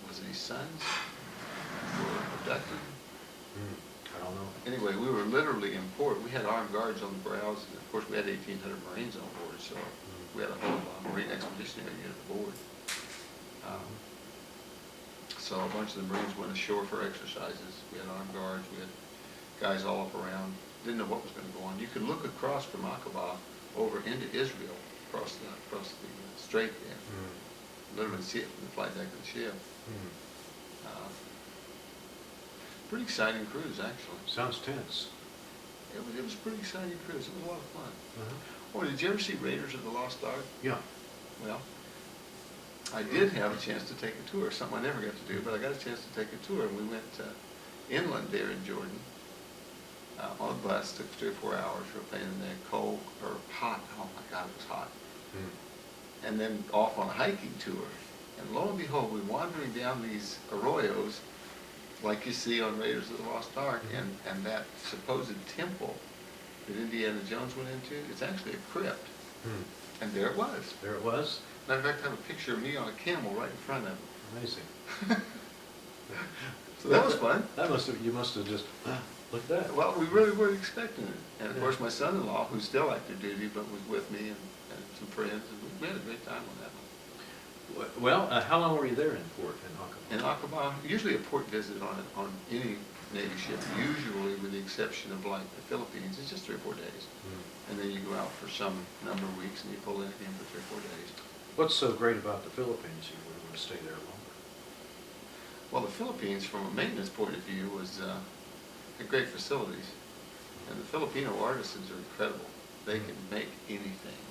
S2: was it his sons, were abducted.
S1: I don't know.
S2: Anyway, we were literally in port. We had armed guards on the brows, and of course we had 1,800 Marines on board, so we had a whole Marine Expeditionary Unit aboard. So a bunch of the Marines went ashore for exercises. We had armed guards, we had guys all up around. Didn't know what was going to go on. You could look across from Aqaba over into Israel, across the strait there. Literally see it from the flight deck of the ship. Pretty exciting cruise, actually.
S1: Sounds tense.
S2: It was a pretty exciting cruise. It was a lot of fun.
S1: Uh-huh.
S2: Oh, did you ever see Raiders of the Lost Ark?
S1: Yeah.
S2: Well, I did have a chance to take a tour, something I never got to do, but I got a chance to take a tour, and we went inland there in Jordan on a bus. Took 3 or 4 hours. We were playing in there, cold or hot. Oh my God, it was hot. And then off on a hiking tour, and lo and behold, we're wandering down these arroyos, like you see on Raiders of the Lost Ark, and that supposed temple that Indiana Jones went into, it's actually a crypt. And there it was.
S1: There it was.
S2: Matter of fact, I have a picture of me on a camel right in front of it.
S1: Amazing.
S2: So that was fun.
S1: You must have just, look at that.
S2: Well, we really weren't expecting it. And of course, my son-in-law, who's still active duty, but was with me and some friends, and we had a great time on that one.
S1: Well, how long were you there in port in
S2: In
S1: Aqaba?
S2: Aqaba, usually a port visit on any Navy ship, usually with the exception of like the Philippines, it's just 3 or 4 days. And then you go out for some number of weeks and you pull in again for 3 or 4 days.
S1: What's so great about the Philippines you would want to stay there longer?
S2: Well, the Philippines, from a maintenance point of view, was had great facilities. And the Filipino artisans are incredible. They can make anything.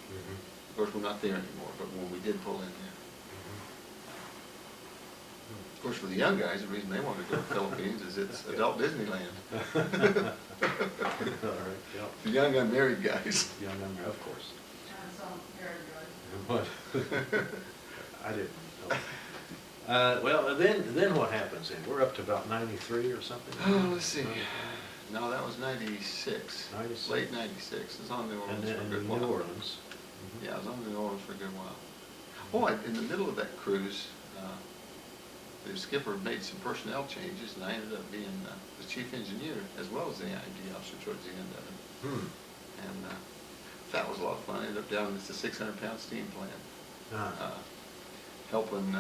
S2: Of course, we're not there anymore, but when we did pull in there. Of course, for the young guys, the reason they want to go to the Philippines is it's adult Disneyland.
S1: All right, yeah.
S2: The young unmarried guys.
S1: Young America, of course.
S3: And some married guys.
S1: What? I didn't know. Well, then what happens then? We're up to about 93 or something?
S2: Oh, let's see. No, that was 96.
S1: 96.
S2: Late 96. It was on New Orleans
S1: And then
S2: for a
S1: in
S2: good
S1: New
S2: while.
S1: Orleans.
S2: Yeah, I was on New Orleans for a good while. Oh, in the middle of that cruise, the skipper made some personnel changes, and I ended up being the chief engineer as well as the IMD officer towards the end of it. And that was a lot of fun. I ended up down at the 600-pound steam plant, helping,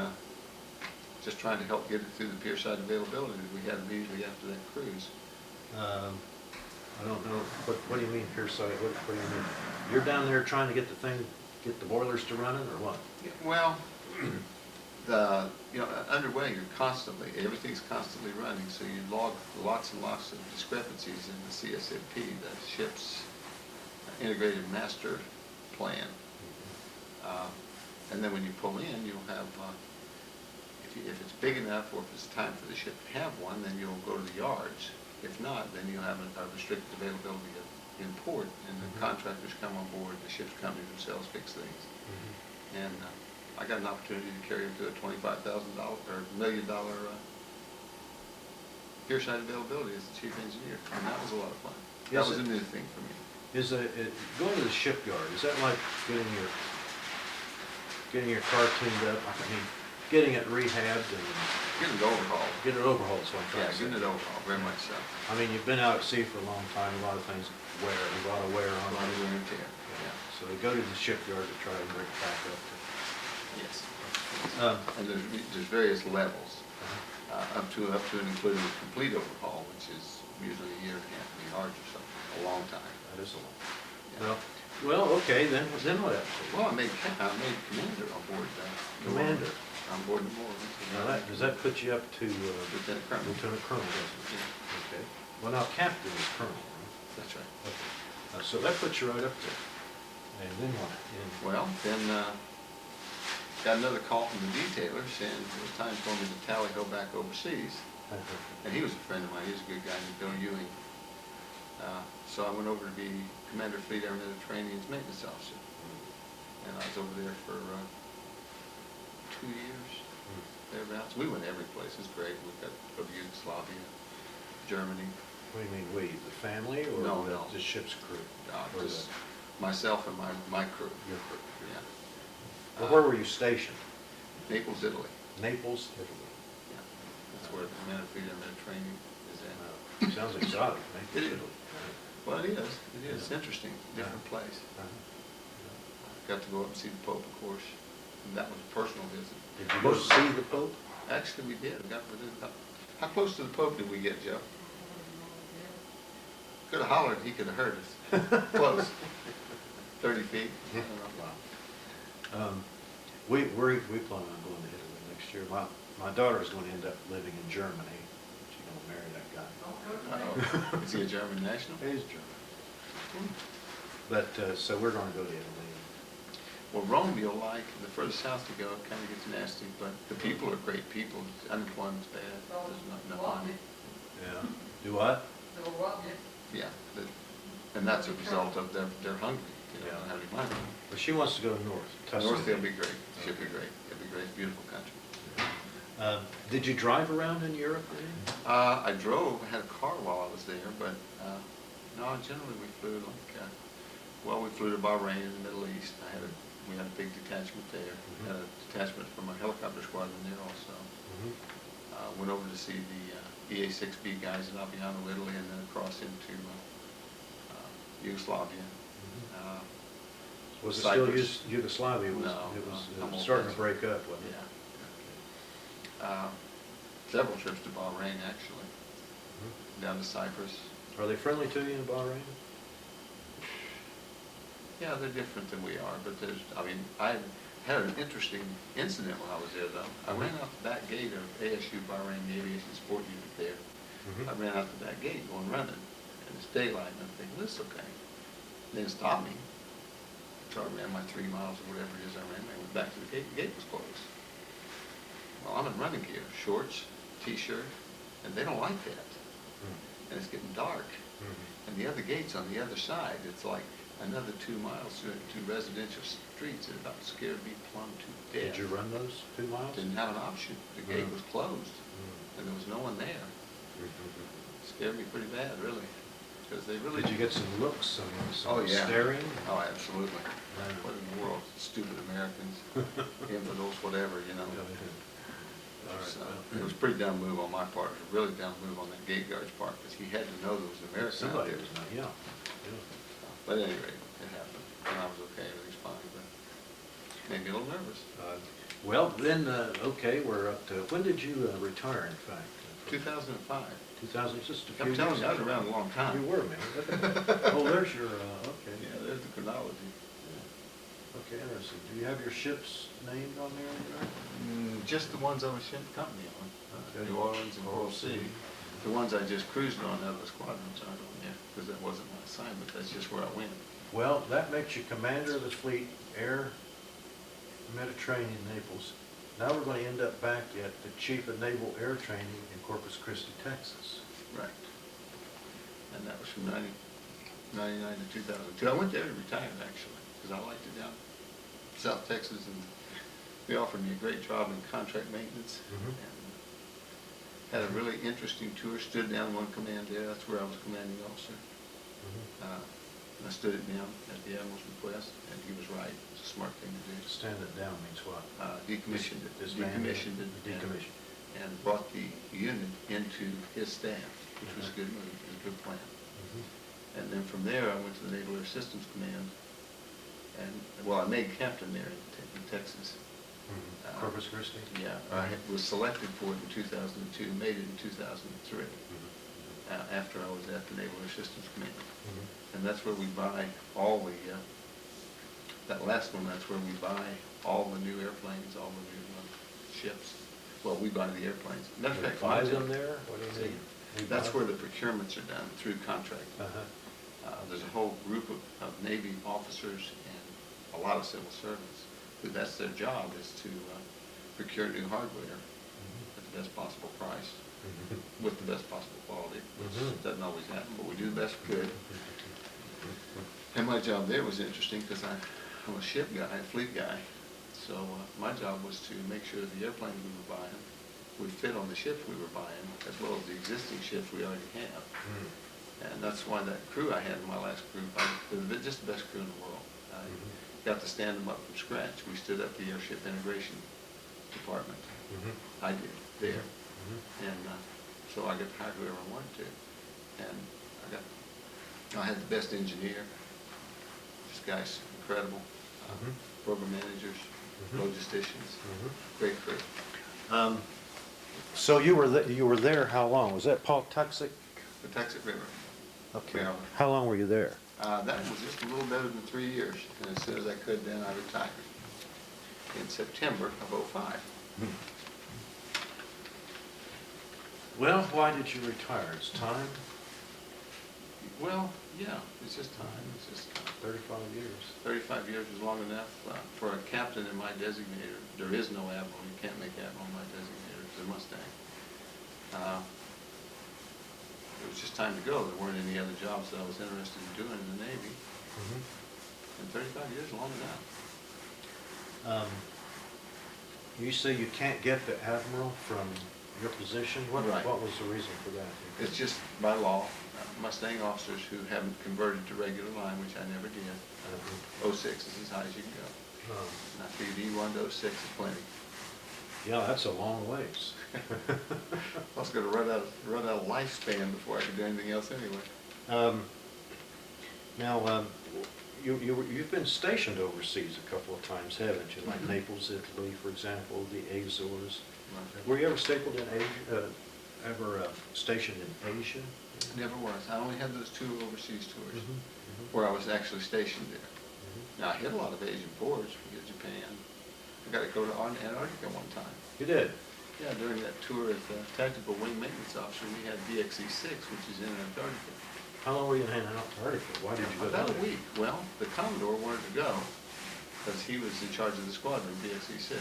S2: just trying to help get it through the pier side availability that we had immediately after that cruise.
S1: I don't know, what do you mean pier side? What do you mean? You're down there trying to get the boilers to running, or what?
S2: Well, underway, you're constantly, everything's constantly running, so you log lots and lots of discrepancies in the CSMP, the ship's integrated master plan. And then when you pull in, you'll have, if it's big enough or if it's time for the ship to have one, then you'll go to the yards. If not, then you'll have a restricted availability in port, and the contractors come on board, the ship's company themselves fix things. And I got an opportunity to carry them to a $25,000 or $1 million pier side availability as the chief engineer, and that was a lot of fun. That was a new thing for me.
S1: Going to the shipyard, is that like getting your car cleaned up? I mean, getting it rehabbed and
S2: Getting it overhauled.
S1: getting it overhauled is what I'm trying
S2: Yeah,
S1: to say.
S2: getting it overhauled, very much so.
S1: I mean, you've been out at sea for a long time, a lot of things wear, a lot of wear
S2: A
S1: on
S2: lot of
S1: it.
S2: wear and tear,
S1: Yeah.
S2: yeah.
S1: So they go to the shipyard to try and bring it back up to.
S2: Yes.
S1: Um,
S2: And there's various levels, up to and including a complete overhaul, which is usually a year and a half, to be hard or something, a long time.
S1: That is a lot.
S2: Yeah.
S1: Well, okay, then what happened?
S2: Well, I made commander on board.
S1: Commander?
S2: On board New Orleans.
S1: Now does that put you up to
S2: Lieutenant Colonel.
S1: Lieutenant Colonel, doesn't it?
S2: Yeah.
S1: Okay. Well, now Captain is Colonel, right?
S2: That's right.
S1: Okay. So that puts you right up there. And then what?
S2: Well, then got another call from the detailer saying it was time for me to tally go back overseas. And he was a friend of mine. He was a good guy, Bill Ewing. So I went over to be Commander Fleet Aeronautical Training and Maintenance Officer. And I was over there for 2 years, thereabouts. We went every place. It was great. We got to go to Yugoslavia, Germany.
S1: What do you mean, we? The family or
S2: No,
S1: the,
S2: no.
S1: the ship's crew? Or
S2: Just myself and my crew.
S1: your crew?
S2: Yeah.
S1: Well, where were you stationed?
S2: Naples, Italy.
S1: Naples, Italy.
S2: Yeah. That's where the Commander Fleet Aeronautical Training is at.
S1: Sounds exotic, Naples,
S2: It is.
S1: Italy.
S2: Well, it is. It is. It's interesting. Different place. Got to go up and see the Pope, of course. And that was a personal visit.
S1: Did you go see the Pope?
S2: Actually, we did. How close to the Pope did we get, Joe? Could have hollered. He could have heard us. Close. 30 feet. I don't know.
S1: Wow. We plan on going to Italy next year. My daughter's going to end up living in Germany. She's going to marry that guy.
S2: Uh-oh. Is he a German national?
S1: He's German. But, so we're going to go to Italy.
S2: Well, Rome you'll like. The further south you go, it kind of gets nasty. But the people are great people. Unemployment's bad. There's not enough money.
S1: Yeah. Do what?
S3: They will rob you.
S2: Yeah. And that's a result of they're hungry. They don't have any money.
S1: Well, she wants to go north. Tuscany.
S2: North, they'll be great. Should be great. It'll be great. It's a beautiful country.
S1: Did you drive around in Europe?
S2: I drove. I had a car while I was there, but no. Generally, we flew we flew to Bahrain in the Middle East. We had a big detachment there. Had a detachment from our helicopter squadron there also. Went over to see the EA-6B guys in Aviano, Italy, and then across into Yugoslavia.
S1: Was it still
S2: Cyprus.
S1: Yugoslavia?
S2: No,
S1: It was
S2: I'm
S1: starting
S2: old.
S1: to break up, wasn't it?
S2: Yeah. Several trips to Bahrain, actually,
S1: Mhm.
S2: down to Cyprus.
S1: Are they friendly to you in Bahrain?
S2: Yeah, they're different than we are, but I mean, I had an interesting incident when I was there, though. I ran out the back gate of ASU Bahrain, the Aviation Sport Unit there.
S1: Mhm.
S2: I ran out the back gate going running, and it's daylight, and I'm thinking, this is okay. They didn't stop me. So I ran my 3 miles or whatever it is I ran. I went back to the gate was closed. Well, I'm in running gear, shorts, t-shirt, and they don't like that. And it's getting dark.
S1: Mhm.
S2: And the other gate's on the other side. It's like another 2 miles through residential streets. It about scared me plumb to death.
S1: Did you run those 2 miles?
S2: Didn't have an option. The gate was closed, and there was no one there.
S1: Mhm.
S2: Scared me pretty bad, really, because they really.
S1: Did you get some looks, some
S2: Oh, yeah.
S1: staring?
S2: Oh, absolutely.
S1: Yeah.
S2: What in the world? Stupid Americans, infidels, whatever, you know.
S1: Yeah, they did. All right,
S2: So,
S1: well.
S2: it was a pretty dumb move on my part. It was a really dumb move on that gate guard's part, because he had to know there was an American out
S1: Somebody
S2: there.
S1: was not, yeah.
S2: But at any rate, it happened, and I was okay, everything's fine, but made me a little nervous.
S1: Well, then, okay, we're up to, when did you retire, in fact?
S2: 2005.
S1: 2000, just a few
S2: I'm
S1: years?
S2: telling you, I was around a long time.
S1: You were, man. Oh, there's your, okay.
S2: Yeah, there's the chronology.
S1: Yeah. Okay, interesting. Do you have your ships named on there anywhere?
S2: Just the ones I was shipping company on.
S1: Okay.
S2: New Orleans and Coral City. The ones I just cruised on out of the squadrons aren't on there, because that wasn't my assignment, that's just where I went.
S1: Well, that makes you commander of the fleet, Air Mediterranean, Naples. Now we're going to end up back at the Chief of Naval Air Training in Corpus Christi, Texas.
S2: Right. And that was from 99 to 2002. I went there to retire, actually, because I liked it down South Texas, and they offered me a great job in contract maintenance.
S1: Mhm.
S2: And had a really interesting tour, stood down one command there, that's where I was commanding officer.
S1: Mhm.
S2: And I stood it down at the Admiral's request, and he was right. It's a smart thing to do.
S1: Stand it down means what?
S2: Decommissioned it.
S1: Disbanded it?
S2: Decommissioned it.
S1: Decommissioned.
S2: And brought the unit into his staff, which was a good move, it was a good plan.
S1: Mhm.
S2: And then from there, I went to the Naval Air Systems Command, and, well, I made captain there in Texas.
S1: Mhm. Corpus Christi?
S2: Yeah, was selected for it in 2002, made it in 2003, after I was at the Naval Air Systems Command.
S1: Mhm.
S2: And that's where we buy all the, that last one, that's where we buy all the new airplanes, all the new ships. Well, we buy the airplanes. Matter of
S1: You
S2: fact,
S1: buy them there? What do you
S2: See,
S1: mean? You
S2: that's
S1: buy
S2: where
S1: them?
S2: the procurements are done, through contract. There's a whole group of Navy officers and a lot of civil servants, who that's their job, is to procure new hardware at the best possible price,
S1: Mhm.
S2: with the best possible quality, which
S1: Mhm.
S2: doesn't always happen, but we do the best we could. And my job there was interesting, because I'm a ship guy, a fleet guy, so my job was to make sure the airplanes we were buying would fit on the ships we were buying, as well as the existing ships we already have.
S1: Mhm.
S2: And that's why that crew I had in my last crew, they're just the best crew in the world. I got to stand them up from scratch. We stood up the airship integration department.
S1: Mhm.
S2: I did, there.
S1: Mhm.
S2: And so I got to hire whoever I wanted to. And I had the best engineer. This guy's incredible.
S1: Mhm.
S2: Program managers,
S1: Mhm.
S2: logisticians,
S1: Mhm.
S2: great crew.
S1: So you were there how long? Was that Pawtuxet?
S2: The Tuxet River.
S1: Okay.
S2: Maryland.
S1: How long were you there?
S2: That was just a little better than 3 years. And as soon as I could, then I retired in September of '05.
S1: Well, why did you retire? It's time,
S2: Well, yeah, it's just time. It's just time.
S1: 35 years.
S2: 35 years is long enough for a captain in my designator. There is no admiral. You can't make admiral in my designator. It's a Mustang. It was just time to go. There weren't any other jobs that I was interested in doing in the Navy.
S1: Mhm.
S2: And 35 years is long enough.
S1: You say you can't get the admiral from your position?
S2: Right.
S1: What was the reason for that?
S2: It's just by law, Mustang officers who haven't converted to regular line, which I never did. 06 is as high as you can go. And I figured E1 to 06 is plenty.
S1: Yeah, that's a long ways.
S2: I was going to run out of lifespan before I could do anything else anyway.
S1: Now, you've been stationed overseas a couple of times, haven't you? Like
S2: Mhm.
S1: Naples, Italy, for example, the Azores.
S2: Right.
S1: Were you ever stationed in Asia, stationed in Asia?
S2: Never was. I only had those 2 overseas tours
S1: Mhm, mhm,
S2: where I was actually stationed there.
S1: mhm.
S2: Now, I hit a lot of Asian ports. We hit Japan. I got to go to Antarctica one time.
S1: You did?
S2: Yeah, during that tour as the tactical wing maintenance officer, we had VXE-6, which is in Antarctica.
S1: How long were you in Antarctica? Why did you go
S2: About
S1: down
S2: a
S1: there?
S2: week. Well, the Commodore wanted to go because he was in charge of the squadron, VXE-6.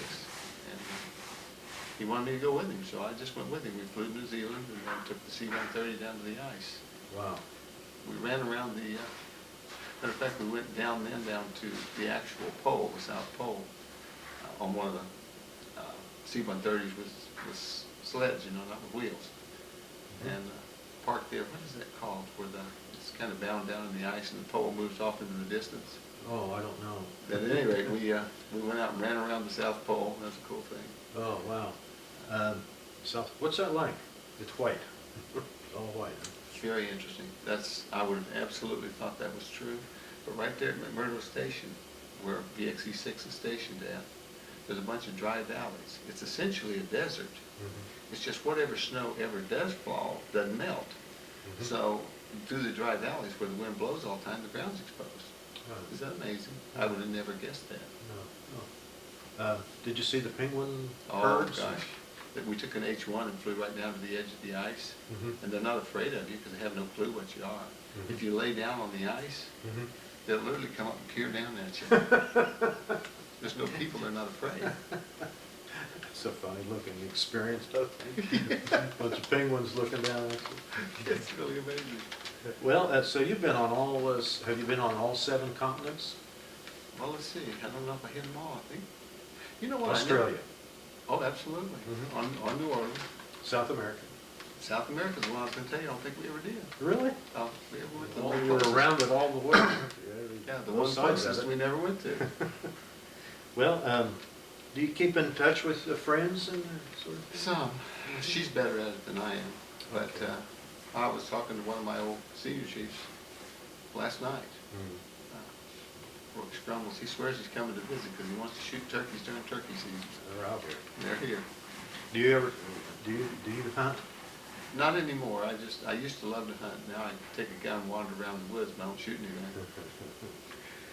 S2: And he wanted me to go with him, so I just went with him. We flew to New Zealand and then took the C-130 down to the ice.
S1: Wow.
S2: We ran around the, matter of fact, we went down to the actual pole, the South Pole, on one of the C-130s with sleds, you know, not with wheels.
S1: Mhm.
S2: And parked there, what is that called, where it's kind of bound down in the ice and the pole moves off into the distance.
S1: Oh, I don't know.
S2: But at any rate, we went out and ran around the South Pole. That's a cool thing.
S1: Oh, wow. What's that like? It's white. All white.
S2: It's very interesting. I would have absolutely thought that was true. But right there at McMurdo Station, where VXE-6 is stationed at, there's a bunch of dry valleys. It's essentially a desert.
S1: Mhm.
S2: It's just whatever snow ever does fall doesn't melt.
S1: Mhm.
S2: So through the dry valleys where the wind blows all the time, the ground's exposed.
S1: Oh.
S2: Is that amazing? I would have never guessed that.
S1: No, no. Did you see the penguin
S2: Oh,
S1: herds?
S2: gosh. We took an H-1 and flew right down to the edge of the ice,
S1: Mhm.
S2: and they're not afraid of you because they have no clue what you are.
S1: Mhm.
S2: If you lay down on the ice,
S1: Mhm.
S2: they'll literally come up and peer down at you. There's no people, they're not afraid.
S1: It's a funny looking experience, don't you? Bunch of penguins looking down at you.
S2: It's really amazing.
S1: Well, so you've been on have you been on all 7 continents?
S2: Well, let's see. I don't know if I hit them all, I think. You know what?
S1: Australia,
S2: Oh, absolutely.
S1: Mhm.
S2: On New Orleans.
S1: South America.
S2: South America's the one I was going to tell you, I don't think we ever did.
S1: Really?
S2: Oh, we ever went to
S1: Well,
S2: one
S1: you were
S2: closest.
S1: around it all the way.
S2: Yeah, the
S1: Both
S2: one
S1: sides of
S2: closest
S1: it.
S2: we never went to.
S1: Well, do you keep in touch with friends and sort of thing?
S2: Some. She's better at it than I am. But
S1: Okay.
S2: I was talking to one of my old senior chiefs last night.
S1: Mm.
S2: Brooks Grumbles. He swears he's coming to visit because he wants to shoot turkeys during turkey season.
S1: They're out here.
S2: And they're here.
S1: Do you hunt?
S2: Not anymore. I used to love to hunt. Now I take a gun and wander around the woods, but I don't shoot anything.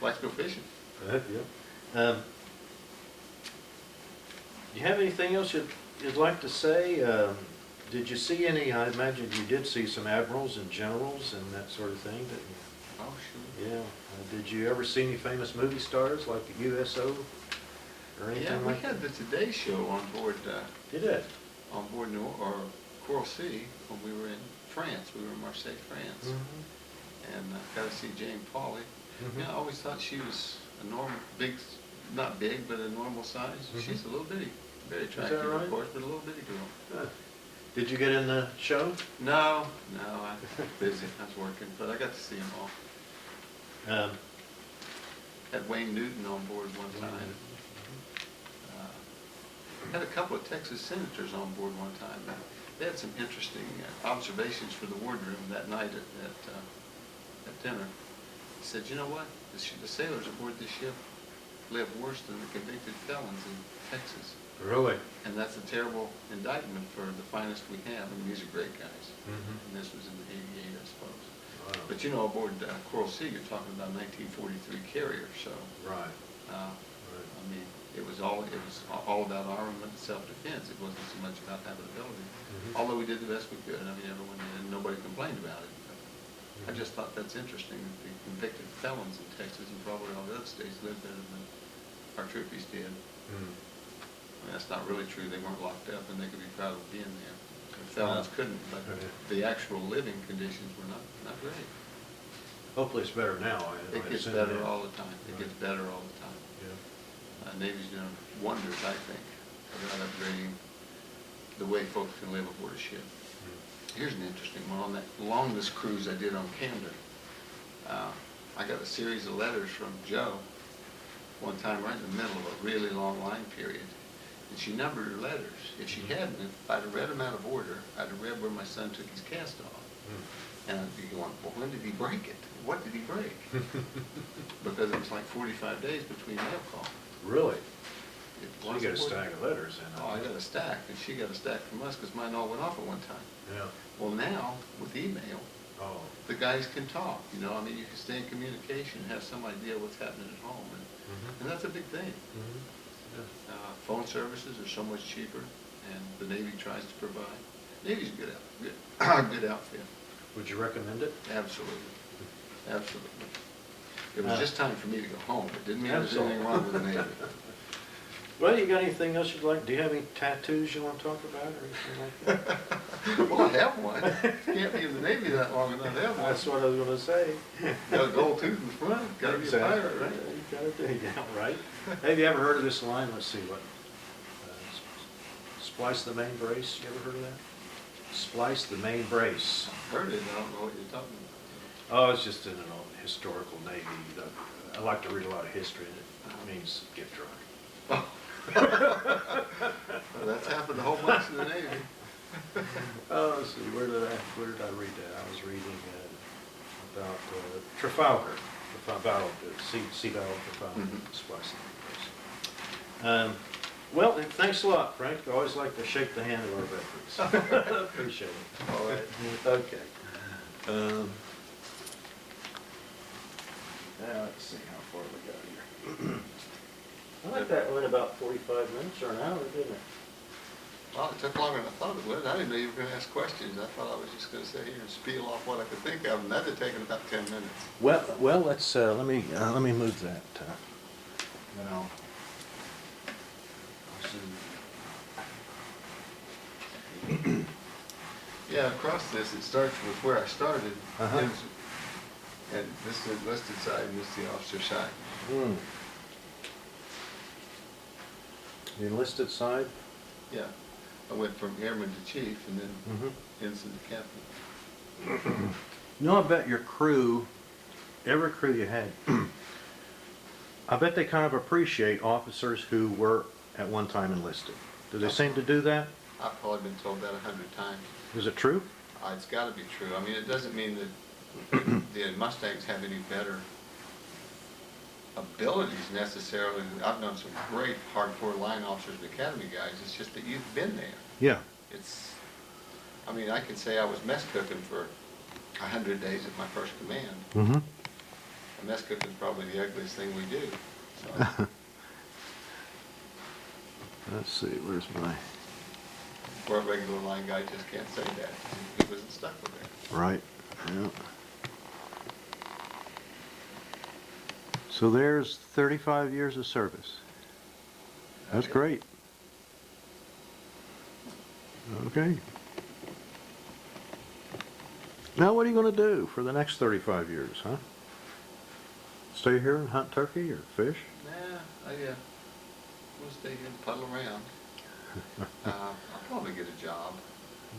S2: Like to go fishing.
S1: Yeah. Do you have anything else you'd like to say? Did you see any, I imagine you did see some admirals and generals and that sort of thing, didn't you?
S2: Oh, sure.
S1: Yeah. Did you ever see any famous movie stars like the USO or anything
S2: Yeah, we
S1: like that?
S2: had the Today Show on board
S1: You did?
S2: Coral Sea when we were in France. We were in Marseille, France.
S1: Mhm.
S2: And got to see Jane Pauley.
S1: Mhm.
S2: Yeah, I always thought she was a normal, not big, but a normal size.
S1: Mhm.
S2: She's a little bitty. Very
S1: that
S2: attractive,
S1: right?
S2: of course, but a little bitty girl.
S1: Did you get in the show?
S2: No, I was busy. I was working, but I got to see them all. Had Wayne Newton on board one time. Had a couple of Texas senators on board one time. They had some interesting observations for the wardroom that night at dinner. He said, you know what? The sailors aboard this ship live worse than the convicted felons in Texas.
S1: Really?
S2: And that's a terrible indictment for the finest we have. I mean, these are great guys.
S1: Mhm.
S2: And this was in '88, I suppose.
S1: Wow.
S2: But you know, aboard Coral Sea, you're talking about 1943 carrier, so
S1: Right.
S2: I mean, it was all about armament and self-defense. It wasn't so much about habitability.
S1: Mhm.
S2: Although we did the best we could. I mean, everyone did, and nobody complained about it. I just thought that's interesting that the convicted felons in Texas and probably all the other states lived better than our troopies did.
S1: Mm.
S2: I mean, that's not really true. They weren't locked up, and they could be proud of being there. The felons couldn't, but the actual living conditions were not great.
S1: Hopefully it's better now.
S2: It gets better all the time. It gets better all the time.
S1: Yeah.
S2: Navy's doing wonders, I think, about upgrading the way folks can live aboard a ship. Here's an interesting one. Along this cruise I did on Camden, I got a series of letters from Joe one time right in the middle of a really long line period. and she numbered her letters. If she hadn't, if I'd have read them out of order, I'd have read where my son took his cast off. And I'd be going, well, when did he break it? What did he break? Because it was like 45 days between mail calls.
S1: Really?
S2: It
S1: So you
S2: was
S1: got a
S2: 40
S1: stack of letters in.
S2: Oh, I got a stack, and she got a stack from us because mine all went off at one time.
S1: Yeah.
S2: Well, now, with email,
S1: Oh.
S2: the guys can talk, you know, I mean, you can stay in communication, have some idea what's happening at home, and that's a big thing.
S1: Yeah.
S2: Phone services are so much cheaper, and the Navy tries to provide. Navy's a good outfit.
S1: Would you recommend it?
S2: Absolutely, absolutely. It was just time for me to go home. It didn't mean there was
S1: Absolutely.
S2: anything wrong with the Navy.
S1: Well, you got anything else you'd like? Do you have any tattoos you want to talk about or anything like that?
S2: Well, I have one. Can't be in the Navy that long and not have one.
S1: That's what I was going to say.
S2: Got a gold tooth in the front. Got to be a pirate, right?
S1: You gotta do, yeah, right. Have you ever heard of this line? Let's see what. Splice the main brace. You ever heard of that? Splice the main brace.
S2: Heard it. I don't know what you're talking
S1: Oh, it's just in an old historical Navy. I like to read a lot of history, and it means get drunk.
S2: about. Well, that's happened a whole bunch in the Navy.
S1: Oh, let's see, where did I read that? I was reading about Trafalgar, the battle, sea battle of Trafalgar, splicing the brace. Well, and thanks a lot, Frank. I always like to shake the hand of our veterans. Appreciate it.
S2: All right.
S1: Okay. Now, let's see how far we got here. I think that went about 45 minutes or an hour, didn't it?
S2: Well, it took longer than I thought it would. I didn't know you were going to ask questions. I thought I was just going to sit here and spiel off what I could think of, and that'd have taken about 10 minutes.
S1: Well, let's let me move that. You know.
S2: Yeah, across this, it starts with where I started,
S1: Uh-huh.
S2: and this is the enlisted side, and this is the officer side.
S1: The enlisted side.
S2: Yeah, I went from airman to chief, and then ensign to captain.
S1: You know, I bet your crew, every crew you had, I bet they kind of appreciate officers who were at one time enlisted. Do they seem to do that?
S2: I've probably been told that 100 times.
S1: Is it true?
S2: It's got to be true. I mean, it doesn't mean that the Mustangs have any better abilities necessarily. I've known some great hardcore line officers and academy guys. It's just that you've been there.
S1: Yeah.
S2: I mean, I could say I was mess cooking for 100 days at my first command.
S1: Mm-hmm.
S2: Mess cooking is probably the ugliest thing we do. So,
S1: Let's see, where's my...
S2: where a regular line guy just can't say that. He wasn't stuck with it.
S1: Right, yeah. So there's 35 years of service. That's
S2: Okay.
S1: great. Okay. Now what are you going to do for the next 35 years, huh? Stay here and hunt turkey or fish?
S2: Nah, we'll stay here and puddle around. I'll probably get a job.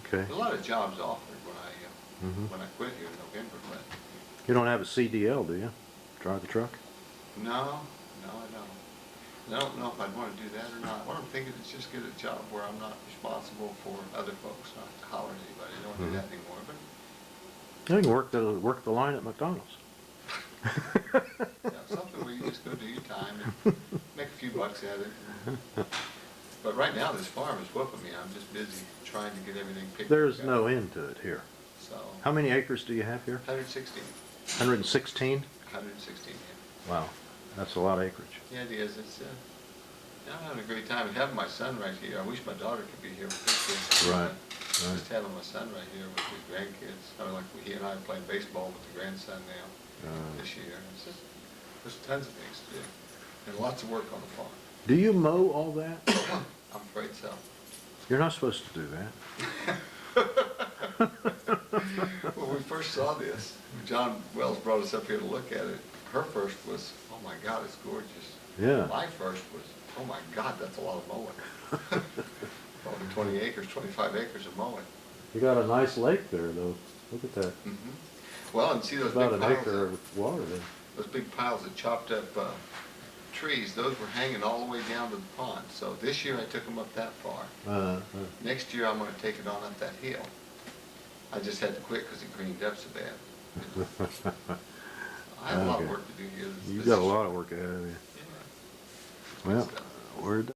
S1: Okay.
S2: A lot of jobs offered
S1: Mhm.
S2: when I quit here in November, but
S1: You don't have a CDL, do you? Drive the truck?
S2: no, I don't. And I don't know if I'd want to do that or not. What I'm thinking is just get a job where I'm not responsible for other folks, not to holler at anybody. I don't want to do that anymore, but
S1: You can work the line at McDonald's.
S2: yeah, something where you just go do your time and make a few bucks at it. But right now, this farm is whooping me. I'm just busy trying to get everything picked up.
S1: There's no end to it here.
S2: So,
S1: How many acres do you have here?
S2: 116.
S1: 116?
S2: 116, yeah.
S1: Wow, that's a lot of acreage.
S2: Yeah, it is. I'm having a great time. And having my son right here. I wish my daughter could be here with his kids.
S1: Right.
S2: Just having my son right here with his grandkids. I mean, like he and I are playing baseball with the grandson now this year. There's tons of things to do. And lots of work on the farm.
S1: Do you mow all that?
S2: I'm afraid so.
S1: You're not supposed to do that.
S2: When we first saw this, John Wells brought us up here to look at it. Her first was, oh my God, it's gorgeous.
S1: Yeah.
S2: My first was, oh my God, that's a lot of mowing. Probably 20 acres, 25 acres of mowing.
S1: You got a nice lake there, though. Look at that.
S2: Well, and see those
S1: About
S2: big
S1: an
S2: piles,
S1: acre of water there.
S2: those big piles of chopped up trees, those were hanging all the way down to the pond. So this year I took them up that far. Next year I'm gonna take it on up that hill. I just had to quit because it greened up so bad. I have a lot of
S4: Okay.
S2: work to do here.
S4: You got a lot of work ahead of you.
S2: Yeah.
S4: Well, we're done.